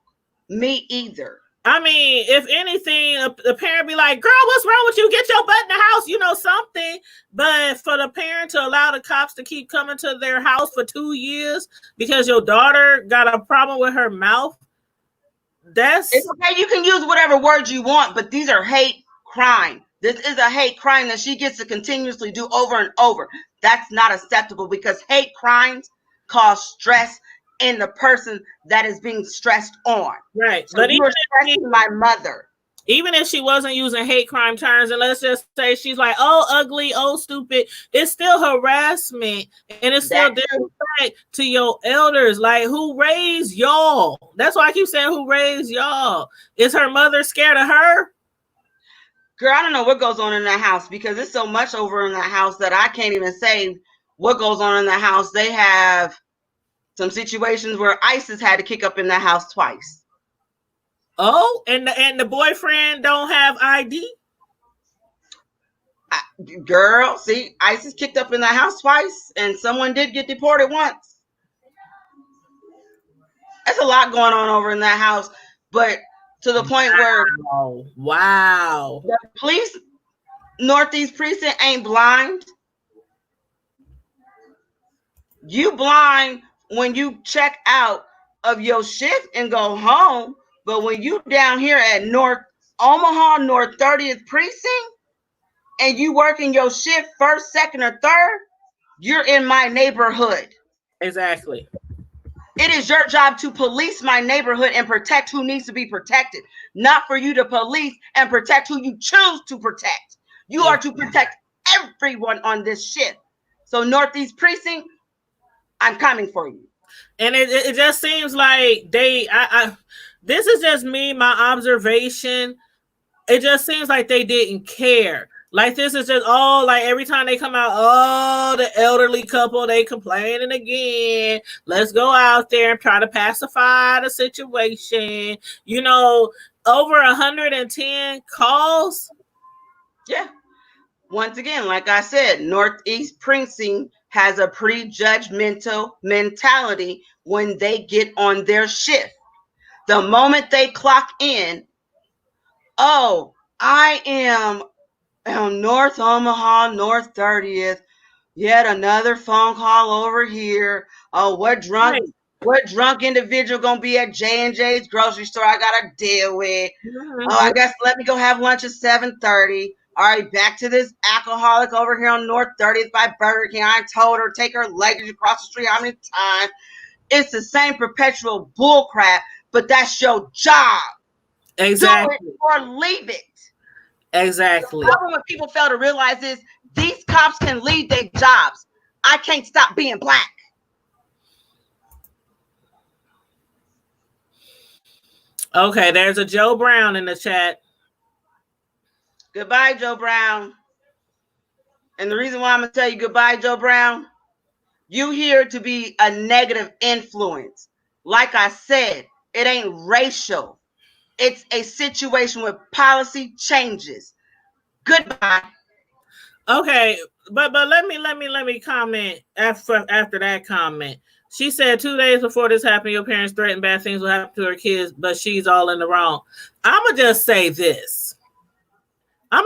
Me either. I mean, if anything, the parent be like, girl, what's wrong with you? Get your butt in the house, something. But for the parent to allow the cops to keep coming to their house for 2 years because your daughter got a problem with her mouth, it's okay. You can use whatever words you want, but these are hate crime. This is a hate crime that she gets to continuously do over and over. That's not acceptable, because hate crimes cause stress in the person that is being stressed on. Right. So but you were stressing my mother. Even if she wasn't using hate crime terms, and let's just say she's like, oh, ugly, oh, stupid, it's still harassment, and it's still disrespect to your elders. Like, who raised y'all? That's why I keep saying who raised y'all. Is her mother scared of her? Girl, I don't know what goes on in that house, because there's so much over in that house that I can't even say what goes on in the house. They have some situations where ISIS had to kick up in the house twice. Oh, and the boyfriend don't have ID? Girl, see, ISIS kicked up in the house twice, and someone did get deported once. There's a lot going on over in that house, but to the point where wow, the police Northeast Precinct ain't blind. You blind when you check out of your shift and go home, but when you down here at North Omaha, North 30th Precinct, and you working your shift first, second, or third, you're in my neighborhood. Exactly. It is your job to police my neighborhood and protect who needs to be protected, not for you to police and protect who you choose to protect. You are to protect everyone on this shift. So Northeast Precinct, I'm coming for you. And it just seems like this is just me, my observation. It just seems like they didn't care. Like this is just like every time they come out, the elderly couple, they complaining again. Let's go out there and try to pacify the situation. You know, over 110 calls. Yeah. Once again, like I said, Northeast Precinct has a prejudgmental mentality when they get on their shift. The moment they clock in, oh, I am North Omaha, North 30th. Yet another phone call over here. Oh, what drunk individual gonna be at J&J's grocery store I gotta deal with? Oh, I guess let me go have lunch at 7:30. All right, back to this alcoholic over here on North 30th by Burger King. I told her take her luggage across the street how many times. It's the same perpetual bull crap, but that's your job. Exactly. Do it or leave it. Exactly. The problem what people fail to realize is these cops can leave their jobs. I can't stop being black. Okay, there's a Joe Brown in the chat. Goodbye, Joe Brown. And the reason why I'm going to tell you goodbye, Joe Brown, you here to be a negative influence. Like I said, it ain't racial. It's a situation with policy changes. Goodbye. Okay, but let me comment after that comment. She said 2 days before this happened, your parents threatened bad things will happen to her kids, but she's all in the wrong. I'ma just say this. If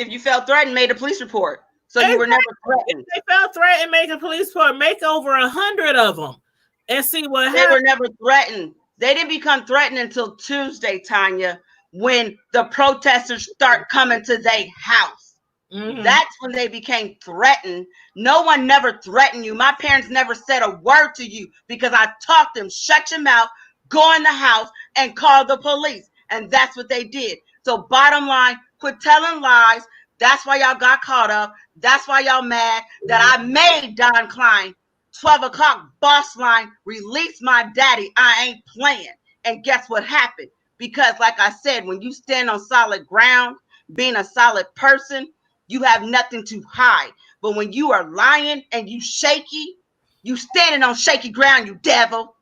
you felt threatened, made a police report. So you were never threatened. If they felt threatened, make a police report. Make over 100 of them and see what happens. They were never threatened. They didn't become threatened until Tuesday, Tanya, when the protesters start coming to their house. Mm-hmm. That's when they became threatened. No one never threatened you. My parents never said a word to you because I taught them, shut your mouth, go in the house and call the police. And that's what they did. So bottom line, quit telling lies. That's why y'all got caught up. That's why y'all mad that I made Don Klein 12 o'clock boss line, release my daddy. I ain't playing. And guess what happened? Because like I said, when you stand on solid ground, being a solid person, you have nothing to hide. But when you are lying and you shaky, you standing on shaky ground, you devil.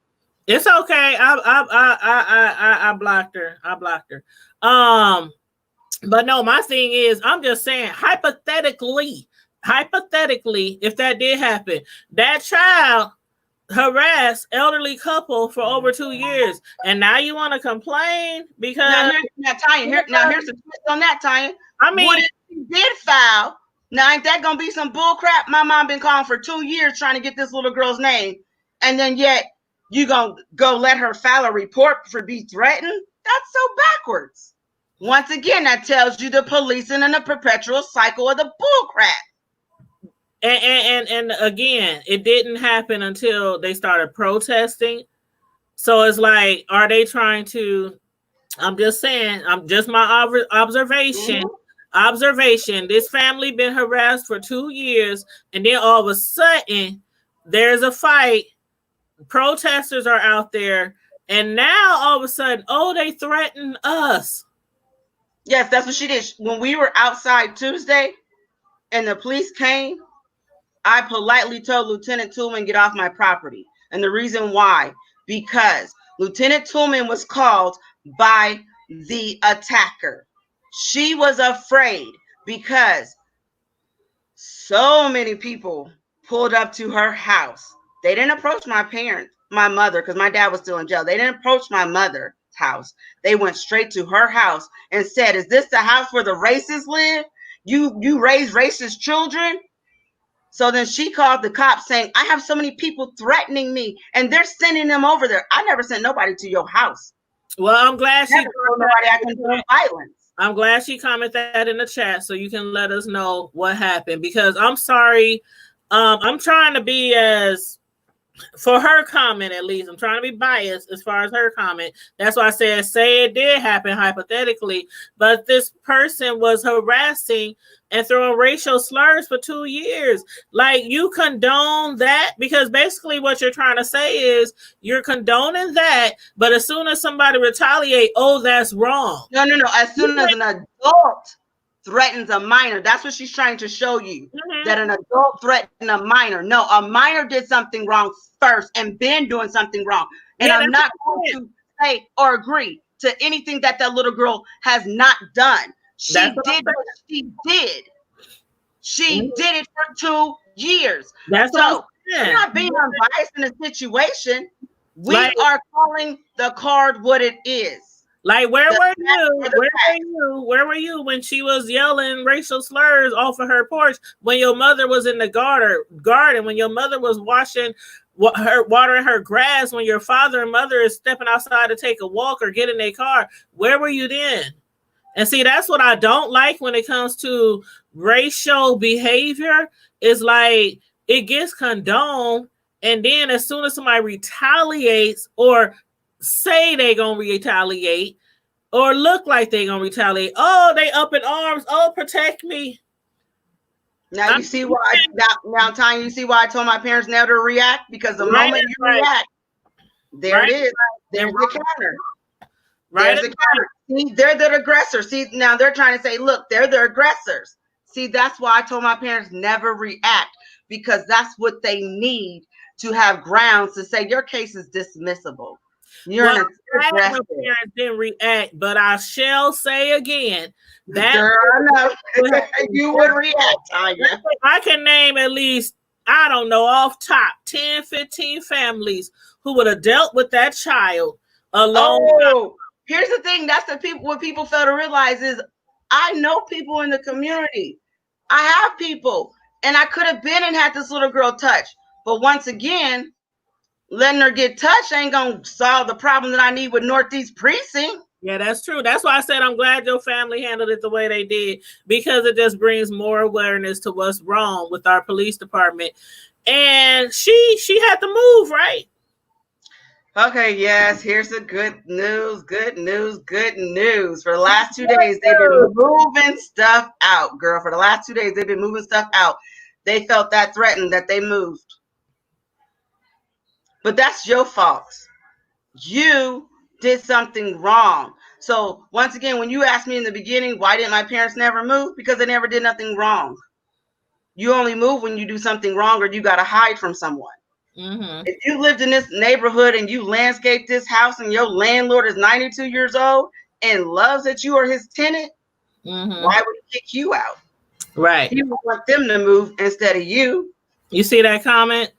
It's okay. I blocked her. But no, my thing is, I'm just saying, hypothetically, if that did happen, that child harassed elderly couple for over 2 years, and now you want to complain because here's the twist on that, Tanya. I mean, what if you did file? Now ain't that gonna be some bull crap? My mom been calling for 2 years trying to get this little girl's name, and then yet you gonna go let her file a report for be threatened? That's so backwards. Once again, that tells you the policing and the perpetual cycle of the bull crap. And again, it didn't happen until they started protesting. So it's like, are they trying to? I'm just saying. I'm just my observation. Mm-hmm. Observation. This family been harassed for 2 years, and then all of a sudden, there's a fight. Protesters are out there, and now all of a sudden, they threaten us. Yes, that's what she did. When we were outside Tuesday, and the police came, I politely told Lieutenant Toolman, get off my property. And the reason why, because Lieutenant Toolman was called by the attacker. She was afraid because so many people pulled up to her house. They didn't approach my mother, because my dad was still in jail. They didn't approach my mother's house. They went straight to her house and said, "Is this the house where the racists live? You raise racist children?" So then she called the cops saying, "I have so many people threatening me and they're sending them over there." I never sent nobody to your house. Well, I'm glad she violence. I'm glad she commented that in the chat so you can let us know what happened, because I'm sorry. I'm trying to be for her comment, at least, I'm trying to be biased as far as her comment. That's why I said, say it did happen hypothetically, but this person was harassing and throwing racial slurs for 2 years. Like, you condone that? Because basically what you're trying to say is you're condoning that, but as soon as somebody retaliate, oh, that's wrong. No. As soon as an adult threatens a minor, that's what she's trying to show you, that an adult threatened a minor. No, a minor did something wrong first and been doing something wrong. And I'm not going to say or agree to anything that little girl has not done. She did what she did. She did it for 2 years. That's so we're not being unbiased in a situation. We are calling the card what it is. Like, where were you when she was yelling racial slurs off of her porch, when your mother was in the garden, when your mother was watering her grass, when your father and mother is stepping outside to take a walk or get in their car? Where were you then? And see, that's what I don't like when it comes to racial behavior, is like it gets condoned, and then as soon as somebody retaliates or say they gonna retaliate or look like they gonna retaliate, oh, they up in arms, oh, protect me. Now you see why now Tanya, you see why I told my parents never to react, because the moment you react, there it is. There's the counter. There's the counter. See, they're the aggressor. See, now they're trying to say, look, they're the aggressors. See, that's why I told my parents never react, because that's what they need to have grounds to say your case is dismissible. My parents didn't react, but I shall say again that you would react, Tanya. I can name at least, I don't know, off top 10, 15 families who would have dealt with that child alone. Here's the thing. That's what people fail to realize is I know people in the community. I have people, and I could have been and had this little girl touched. But once again, letting her get touched ain't gonna solve the problem that I need with Northeast Precinct. Yeah, that's true. That's why I said I'm glad your family handled it the way they did, because it just brings more awareness to what's wrong with our police department. And she had to move, right? Okay, yes, here's the good news. For the last 2 days, they've been moving stuff out, girl. For the last 2 days, they've been moving stuff out. They felt that threatened that they moved. But that's your fault. You did something wrong. So once again, when you asked me in the beginning, why didn't my parents never move? Because they never did nothing wrong. You only move when you do something wrong or you got to hide from someone. Mm-hmm. If you lived in this neighborhood and you landscaped this house and your landlord is 92 years old and loves that you are his tenant, why would he kick you out? Right. He would want them to move instead of you. You see that comment?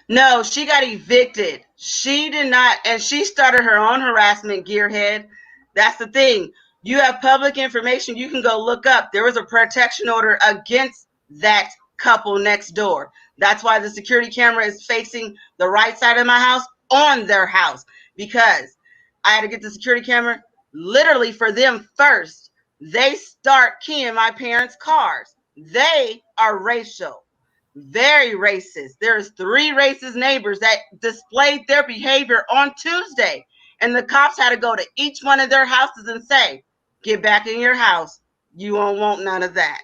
No, she got evicted. She did not, and she started her own harassment, gearhead. That's the thing. You have public information you can go look up. There was a protection order against that couple next door. That's why the security camera is facing the right side of my house on their house, because I had to get the security camera literally for them first. They start keying my parents' cars. They are racial. Very racist. There's 3 racist neighbors that displayed their behavior on Tuesday, and the cops had to go to each one of their houses and say, get back in your house. You won't want none of that.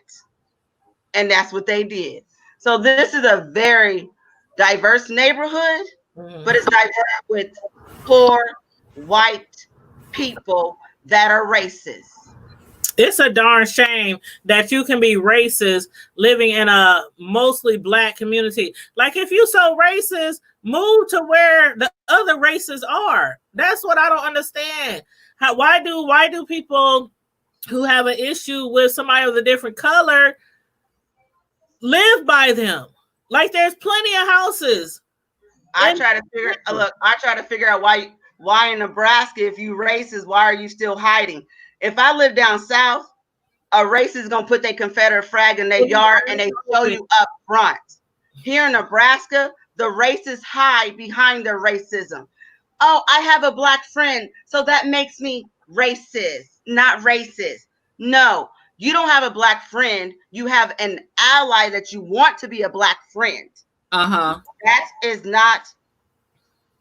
And that's what they did. So this is a very diverse neighborhood, but it's diverse with poor white people that are racist. It's a darn shame that you can be racist living in a mostly black community. Like, if you so racist, move to where the other races are. That's what I don't understand. Why do people who have an issue with somebody of a different color live by them? Like, there's plenty of houses. I try to figure out why in Nebraska, if you racist, why are you still hiding? If I live down south, a racist is gonna put their Confederate flag in their yard and they show you up front. Here in Nebraska, the racists hide behind their racism. Oh, I have a black friend, so that makes me racist, not racist. No, you don't have a black friend. You have an ally that you want to be a black friend. That is not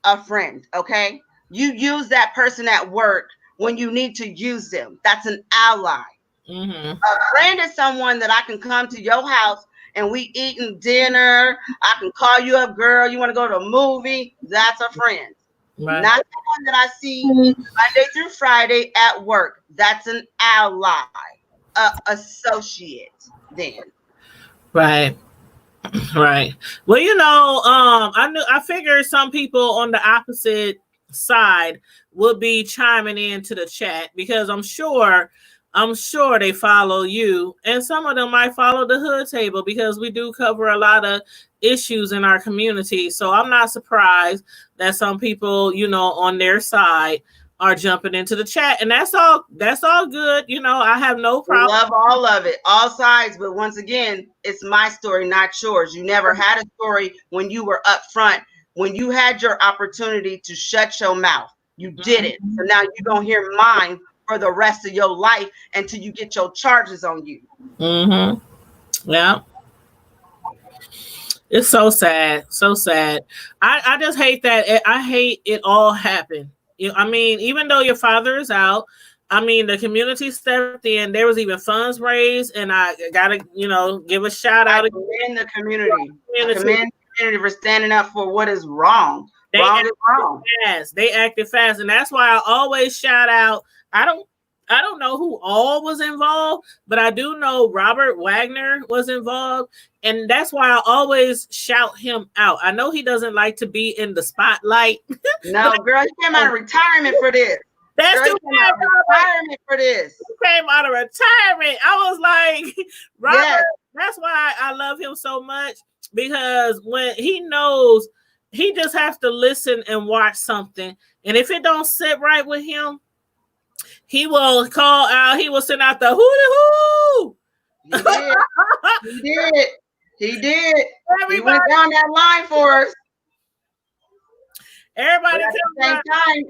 a friend, okay? You use that person at work when you need to use them. That's an ally. A friend is someone that I can come to your house and we eating dinner. I can call you up, girl. You want to go to a movie? That's a friend. Right. Not the one that I see Monday through Friday at work. That's an ally, associate. Then, right. Right. Well, I figured some people on the opposite side would be chiming into the chat because I'm sure they follow you, and some of them might follow the Hood Table because we do cover a lot of issues in our community. So I'm not surprised that some people, on their side are jumping into the chat, and that's all good. I have no problem. I love all of it, all sides. But once again, it's my story, not yours. You never had a story when you were up front, when you had your opportunity to shut your mouth. You did it. So now you're going to hear mine for the rest of your life until you get your charges on you. Yeah. It's so sad. So sad. I just hate that. I hate it all happened. Even though your father is out, the community stepped in. There was even funds raised, and I gotta, give a shout out. I commend the community. I commend the community for standing up for what is wrong. Wrong is wrong. Fast. They acted fast, and that's why I always shout out. I don't know who all was involved, but I do know Robert Wagner was involved, and that's why I always shout him out. I know he doesn't like to be in the spotlight. No, girl, he came out of retirement for this. That's too bad. Retirement for this. He came out of retirement. I was like, Robert. Yes. That's why I love him so much, because when he knows, he just has to listen and watch something, and if it don't sit right with him, he will call out. He will send out the hoo-hoo. He did. He did. He went down that line for us. Everybody, at the same time,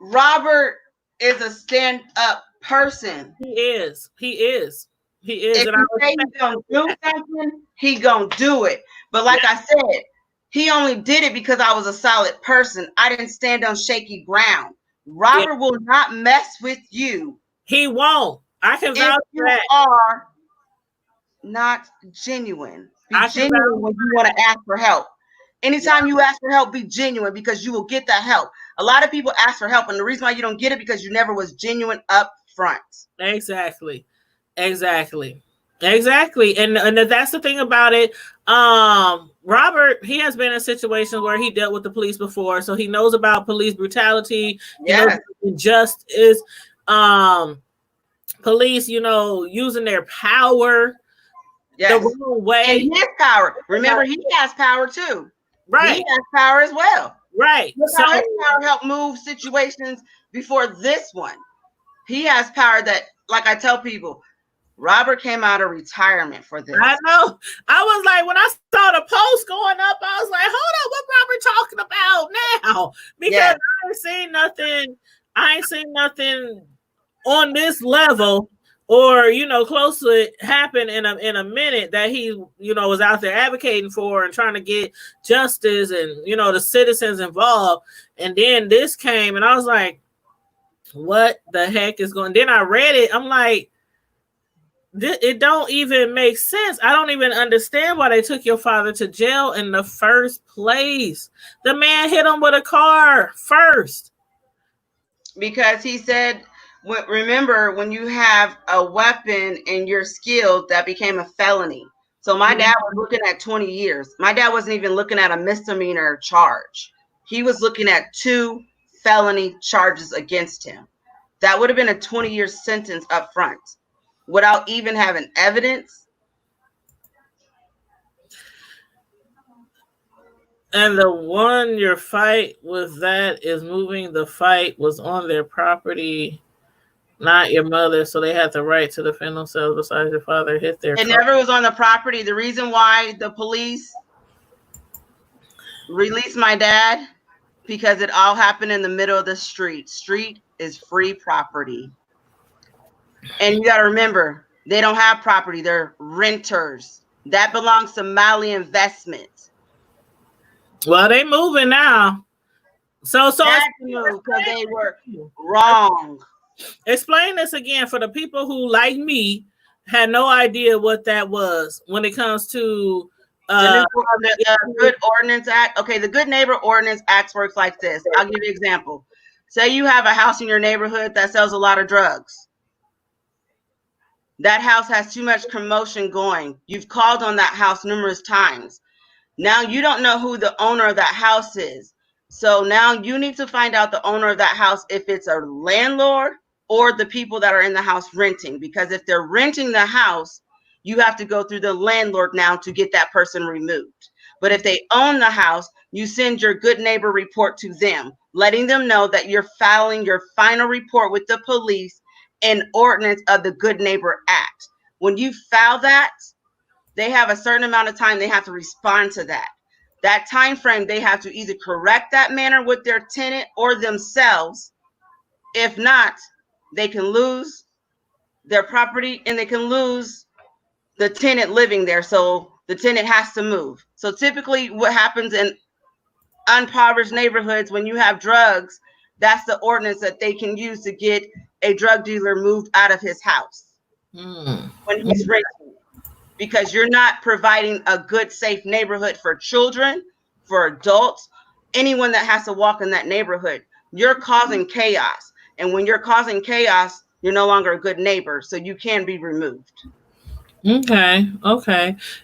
Robert is a stand-up person. He is. If he say he's gonna do something, he gonna do it. But like I said, he only did it because I was a solid person. I didn't stand on shaky ground. Robert will not mess with you. He won't. I can vouch for that. You are not genuine. Be genuine when you want to ask for help. Anytime you ask for help, be genuine, because you will get that help. A lot of people ask for help, and the reason why you don't get it because you never was genuine up front. Exactly. And that's the thing about it. Robert, he has been in situations where he dealt with the police before, so he knows about police brutality. Yes. Injustice. Police, using their power the wrong way. And his power. Remember, he has power too. Right. He has power as well. Right. So his power helped move situations before this one. He has power that, like I tell people, Robert came out of retirement for this. I know. I was like, when I saw the post going up, I was like, hold up, what Robert talking about now? Because I ain't seen nothing on this level or, close to it happen in a minute that he, was out there advocating for and trying to get justice and, the citizens involved. And then this came and I was like, what the heck is going? Then I read it. I'm like, it don't even make sense. I don't even understand why they took your father to jail in the first place. The man hit him with a car first. Because he said remember when you have a weapon and you're skilled, that became a felony. So my dad was looking at 20 years. My dad wasn't even looking at a misdemeanor charge. He was looking at 2 felony charges against him. That would have been a 20-year sentence up front without even having evidence. And the one your fight with that is moving the fight was on their property, not your mother, so they had the right to defend themselves besides your father hit their It car. never was on the property. The reason why the police released my dad, because it all happened in the middle of the street. Street is free property. And you got to remember, they don't have property. They're renters. That belongs to Mali Investments. Well, they moving now. So because they were wrong. Explain this again for the people who, like me, had no idea what that was when it comes to the Good Ordinance Act. Okay, the Good Neighbor Ordinance Act works like this. I'll give you an example. Say you have a house in your neighborhood that sells a lot of drugs. That house has too much commotion going. You've called on that house numerous times. Now you don't know who the owner of that house is. So now you need to find out the owner of that house, if it's a landlord or the people that are in the house renting. Because if they're renting the house, you have to go through the landlord now to get that person removed. But if they own the house, you send your good neighbor report to them, letting them know that you're filing your final report with the police in ordinance of the Good Neighbor Act. When you file that, they have a certain amount of time they have to respond to that. That time frame, they have to either correct that manner with their tenant or themselves. If not, they can lose their property and they can lose the tenant living there. So the tenant has to move. So typically what happens in impoverished neighborhoods, when you have drugs, that's the ordinance that they can use to get a drug dealer moved out of his house when he's renting. Because you're not providing a good, safe neighborhood for children, for adults, anyone that has to walk in that neighborhood. You're causing chaos. And when you're causing chaos, you're no longer a good neighbor. So you can be removed. Okay.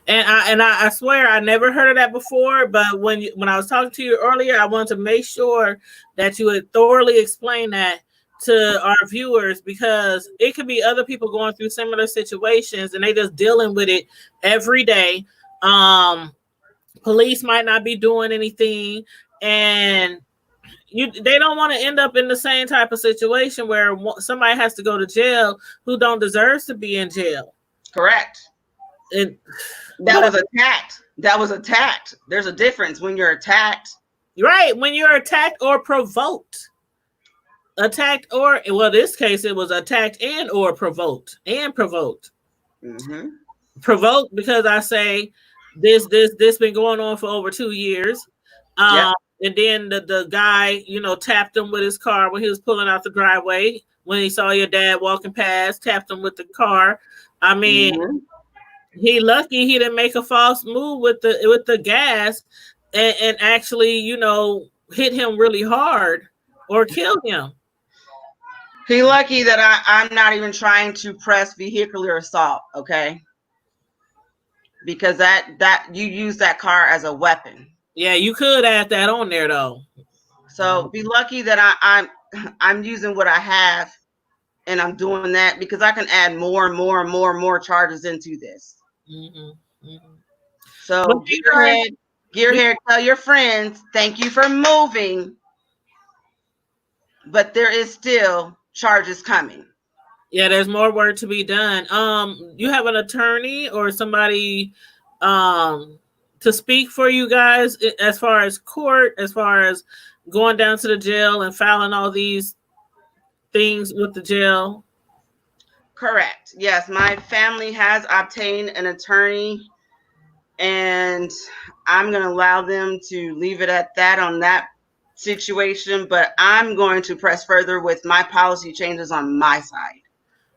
And I swear I never heard of that before. But when I was talking to you earlier, I wanted to make sure that you would thoroughly explain that to our viewers, because it could be other people going through similar situations and they just dealing with it every day. Police might not be doing anything, and they don't want to end up in the same type of situation where somebody has to go to jail who don't deserve to be in jail. Correct. That was attacked. There's a difference when you're attacked. Right, when you're attacked or provoked. Attacked or, well, this case it was attacked and or provoked. Mm-hmm. Provoked because I say this been going on for over 2 years. And then the guy, tapped him with his car when he was pulling out the driveway. When he saw your dad walking past, tapped him with the car. I mean, he lucky he didn't make a false move with the gas and actually, hit him really hard or kill him. He lucky that I'm not even trying to press vehicular assault, okay? Because that you use that car as a weapon. Yeah, you could add that on there though. So be lucky that I'm using what I have, and I'm doing that because I can add more and more and more and more charges into this. So Gearhead, tell your friends, thank you for moving, but there is still charges coming. Yeah, there's more work to be done. You have an attorney or somebody to speak for you guys as far as court, as far as going down to the jail and filing all these things with the jail? Correct. Yes, my family has obtained an attorney, and I'm going to allow them to leave it at that on that situation, but I'm going to press further with my policy changes on my side.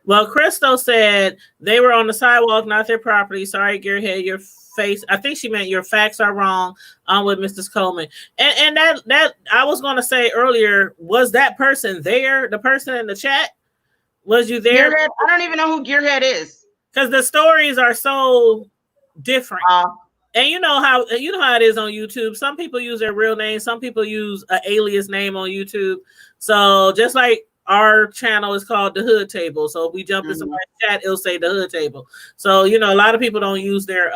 Well, Crystal said they were on the sidewalk, not their property. Sorry, Gearhead, your face. I think she meant your facts are wrong with Mrs. Coleman. And that I was going to say earlier, was that person there, the person in the chat? Was you there? Gearhead? I don't even know who Gearhead is. Because the stories are so different. And you know how it is on YouTube. Some people use their real name. Some people use an alias name on YouTube. So just like our channel is called The Hood Table. So if we jump in somebody's chat, it'll say The Hood Table. So, a lot of people don't use their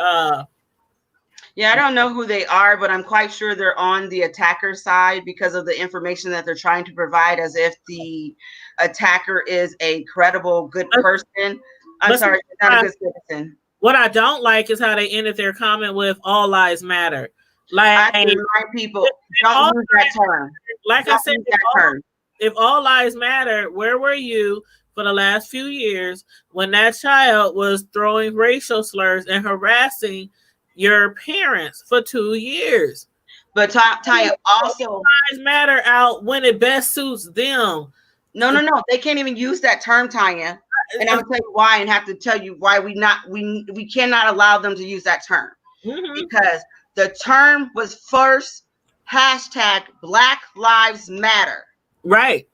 Yeah, I don't know who they are, but I'm quite sure they're on the attacker side because of the information that they're trying to provide, as if the attacker is a credible, good person. I'm sorry, not a good citizen. What I don't like is how they ended their comment with "all lives matter." Like, I remind people, don't use that term. Like I said, if all lives matter, where were you for the last few years when that child was throwing racial slurs and harassing your parents for 2 years? But Tanya, also lives matter out when it best suits them. No. They can't even use that term, Tanya. And I'm gonna tell you why, and have to tell you why we cannot allow them to use that term. Because the term was first hashtag Black Lives Matter. Right.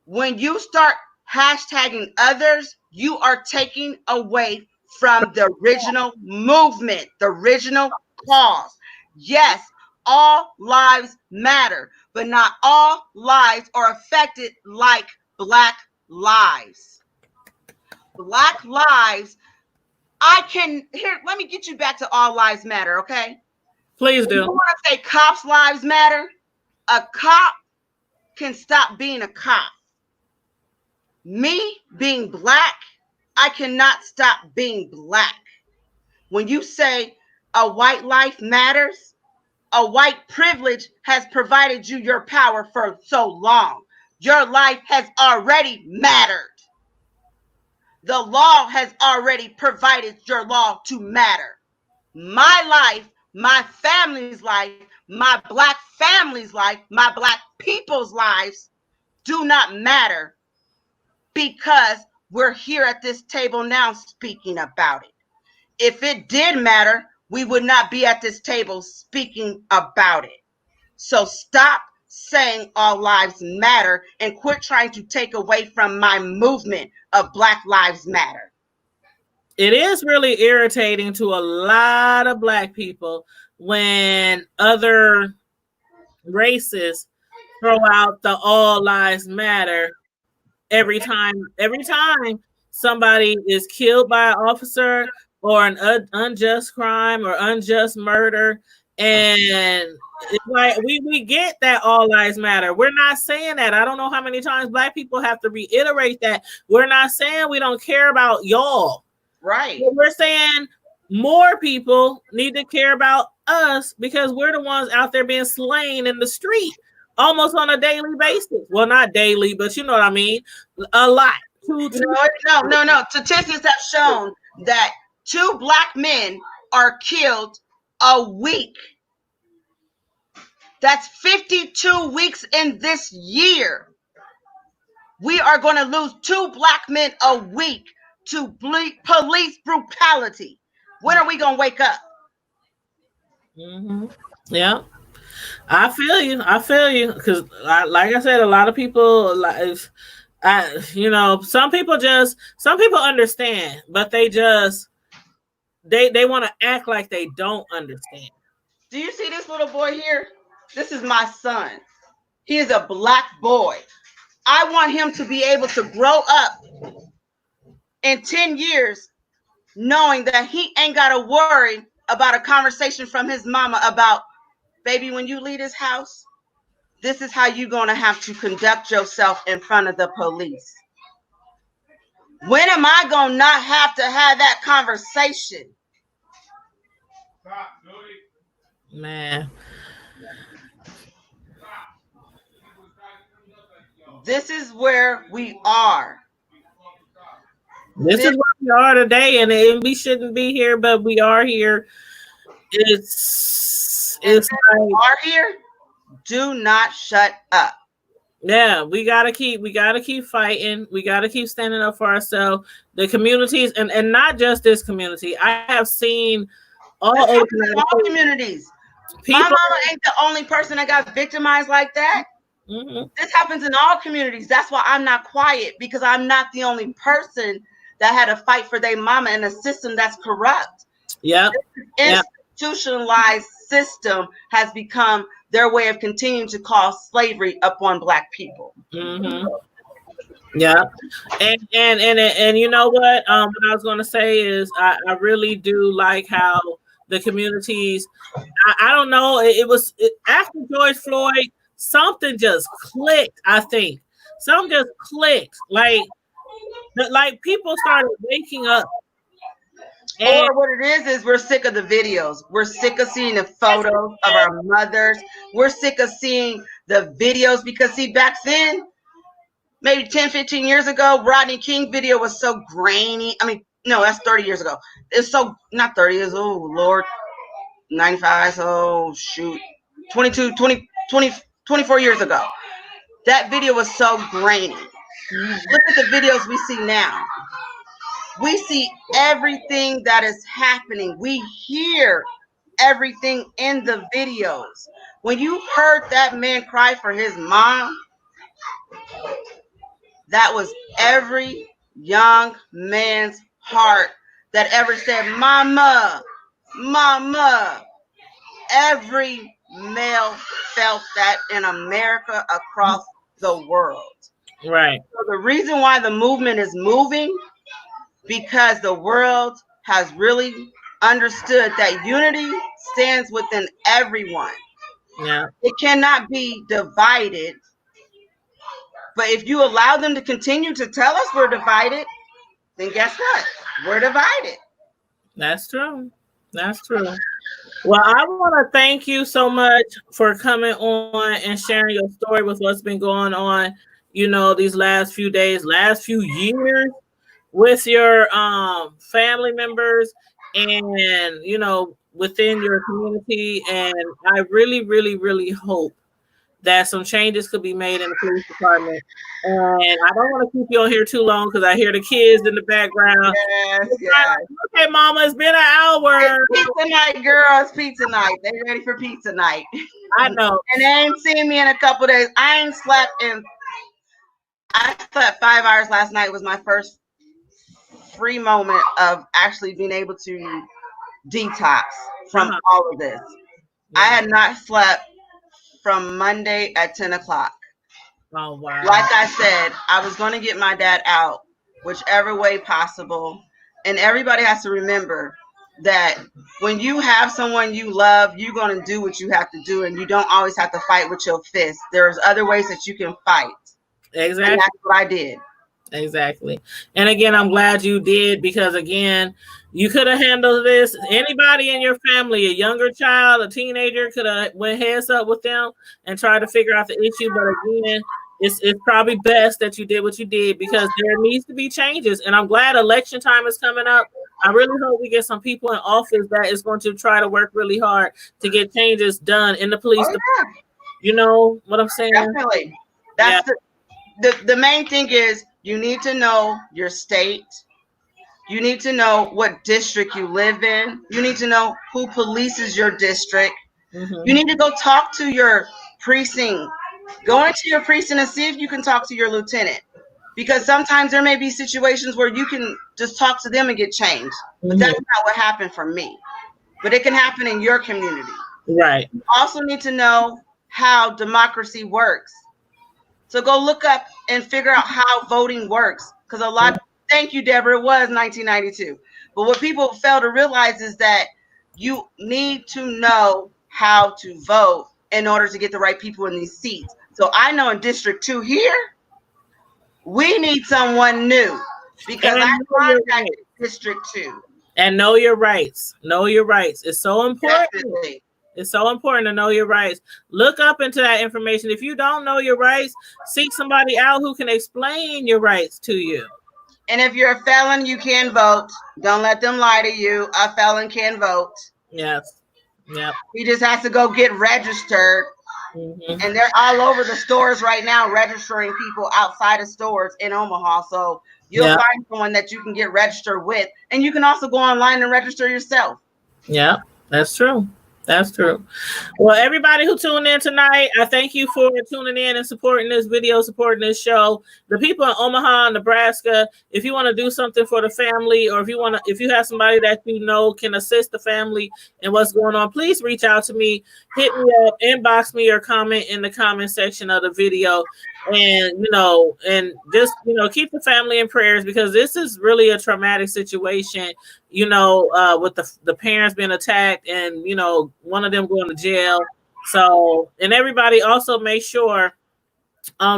When you start hashtagging others, you are taking away from the original movement, the original cause. Yes, all lives matter, but not all lives are affected like Black lives. Black lives, let me get you back to all lives matter, okay? Please do. You want to say cops' lives matter? A cop can stop being a cop. Me being Black, I cannot stop being Black. When you say a white life matters, a white privilege has provided you your power for so long. Your life has already mattered. The law has already provided your law to matter. My life, my family's life, my Black family's life, my Black people's lives do not matter because we're here at this table now speaking about it. If it did matter, we would not be at this table speaking about it. So stop saying all lives matter and quit trying to take away from my movement of Black Lives Matter. It is really irritating to a lot of Black people when other races throw out the all lives matter every time somebody is killed by an officer or an unjust crime or unjust murder. And it's like we get that all lives matter. We're not saying that. I don't know how many times Black people have to reiterate that. We're not saying we don't care about y'all. Right. But we're saying more people need to care about us because we're the ones out there being slain in the street almost on a daily basis. Well, not daily, but you know what I mean. A lot. No. Statistics have shown that 2 Black men are killed a week. That's 52 weeks in this year. We are going to lose 2 Black men a week to police brutality. When are we going to wake up? Yeah. I feel you. Because like I said, a lot of people, some people understand, but they want to act like they don't understand. Do you see this little boy here? This is my son. He is a Black boy. I want him to be able to grow up in 10 years knowing that he ain't got to worry about a conversation from his mama about, baby, when you leave this house, this is how you're going to have to conduct yourself in front of the police. When am I going to not have to have that conversation? Man. This is where we are. This is where we are today, and we shouldn't be here, but we are here. It's like, we are here. Do not shut up. Yeah, we gotta keep fighting. We gotta keep standing up for ourselves, the communities, and not just this community. I have seen all communities. My mama ain't the only person that got victimized like that. Mm-hmm. This happens in all communities. That's why I'm not quiet, because I'm not the only person that had to fight for their mama in a system that's corrupt. Yep. Institutionalized system has become their way of continuing to cause slavery upon Black people. Mm-hmm. Yeah, and you know what? What I was going to say is I really do like how the communities. I don't know. It was after George Floyd, something just clicked. I think something just clicked. Like people started waking up. Or what it is we're sick of the videos. We're sick of seeing the photos of our mothers. We're sick of seeing the videos because, see, back then, maybe 10, 15 years ago, Rodney King video was so grainy. I mean, no, that's 30 years ago. It's so, not 30 years, oh, Lord, 95, so shoot, 22, 20, 24 years ago. That video was so grainy. Look at the videos we see now. We see everything that is happening. We hear everything in the videos. When you heard that man cry for his mom, that was every young man's heart that ever said, "Mama, mama." Every male felt that in America, across the world. Right. So the reason why the movement is moving, because the world has really understood that unity stands within everyone. Yeah. It cannot be divided. But if you allow them to continue to tell us we're divided, then guess what? We're divided. That's true. That's true. Well, I want to thank you so much for coming on and sharing your story with what's been going on, these last few days, last few years with your family members and, within your community. And I really, really, really hope that some changes could be made in the police department. And I don't want to keep you on here too long because I hear the kids in the background. Yes. Okay, Mama, it's been an hour. It's pizza night, girls. Pizza night. They ready for pizza night. I know. And they ain't seen me in a couple days. I slept 5 hours last night. It was my first free moment of actually being able to detox from all of this. Yeah. I had not slept from Monday at 10 o'clock. Oh, wow. Like I said, I was going to get my dad out whichever way possible. And everybody has to remember that when you have someone you love, you're going to do what you have to do, and you don't always have to fight with your fist. There's other ways that you can fight. Exactly. And that's what I did. Exactly. And again, I'm glad you did, because again, you could have handled this. Anybody in your family, a younger child, a teenager, could have went heads up with them and tried to figure out the issue. But again, it's probably best that you did what you did, because there needs to be changes. And I'm glad election time is coming up. I really hope we get some people in office that is going to try to work really hard to get changes done in the police department. You know what I'm saying? Definitely. That's the main thing is, you need to know your state. You need to know what district you live in. You need to know who polices your district. Mm-hmm. You need to go talk to your precinct. Go into your precinct and see if you can talk to your lieutenant. Because sometimes there may be situations where you can just talk to them and get changed. But mm-hmm. That's not what happened for me. But it can happen in your community. Right. You also need to know how democracy works. So go look up and figure out how voting works. Because thank you, Deborah, it was 1992. But what people fail to realize is that you need to know how to vote in order to get the right people in these seats. So I know in District 2 here, we need someone new, because I contacted District 2. And know your rights. Know your rights. It's so important. Definitely. It's so important to know your rights. Look up into that information. If you don't know your rights, seek somebody out who can explain your rights to you. And if you're a felon, you can vote. Don't let them lie to you. A felon can vote. Yes. Yeah. He just has to go get registered. Mm-hmm. And they're all over the stores right now registering people outside of stores in Omaha. So you'll find someone that you can get registered with. And you can also go online and register yourself. Yeah, that's true. That's true. Well, everybody who tuned in tonight, I thank you for tuning in and supporting this video, supporting this show. The people in Omaha, Nebraska, if you want to do something for the family, or if you have somebody that you know can assist the family in what's going on, please reach out to me, hit me up, inbox me, or comment in the comment section of the video. And and just keep the family in prayers, because this is really a traumatic situation, with the parents being attacked and one of them going to jail. So, and everybody also make sure,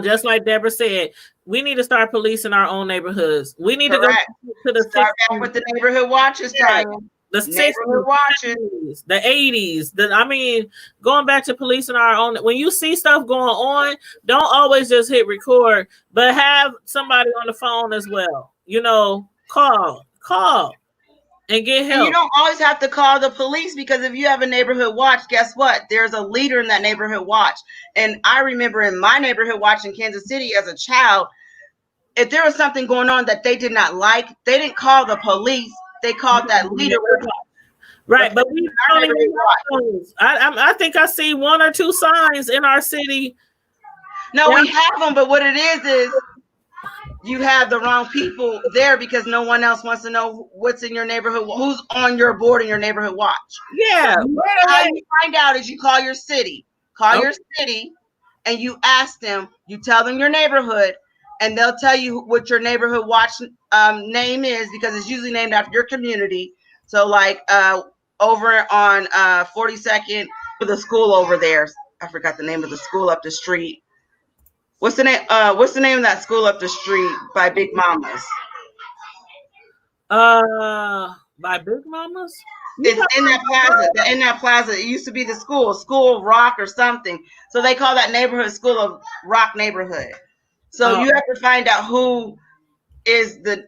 just like Deborah said, we need to start policing our own neighborhoods. We need to go to the start back with the neighborhood watches time. The 60s, the 80s, going back to policing our own. When you see stuff going on, don't always just hit record, but have somebody on the phone as well. Call and get help. And you don't always have to call the police, because if you have a neighborhood watch, guess what? There's a leader in that neighborhood watch. And I remember in my neighborhood watch in Kansas City as a child, if there was something going on that they did not like, they didn't call the police. They called that leader. Right, but we don't even know those. I think I see 1 or 2 signs in our city. No, we have them, but what it is you have the wrong people there, because no one else wants to know what's in your neighborhood, who's on your board in your neighborhood watch. Yeah. How you find out is you call your city. Your city, and you ask them, you tell them your neighborhood, and they'll tell you what your neighborhood watch name is, because it's usually named after your community. So like over on 42nd, the school over there, I forgot the name of the school up the street. What's the name of that school up the street by Big Mama's? By Big Mama's? It's in that plaza. In that plaza, it used to be the School of Rock or something. So they call that neighborhood School of Rock neighborhood. So you have to find out who is the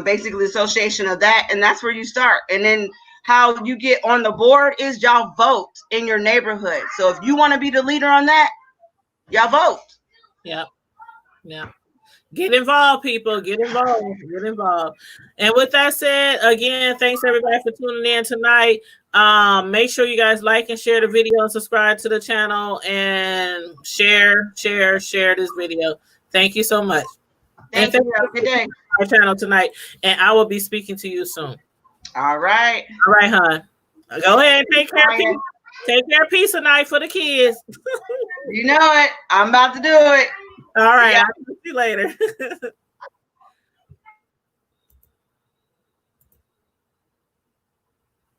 basically association of that, and that's where you start. And then how you get on the board is y'all vote in your neighborhood. So if you want to be the leader on that, y'all vote. Yeah. Get involved, people. Get involved. And with that said, again, thanks everybody for tuning in tonight. Make sure you guys like and share the video and subscribe to the channel, and share this video. Thank you so much. Thank you. Good day. Our channel tonight, and I will be speaking to you soon. All right, hon. Go ahead and take care of peace. Take care of peace tonight for the kids. You know it. I'm about to do it. All right. I'll see you later.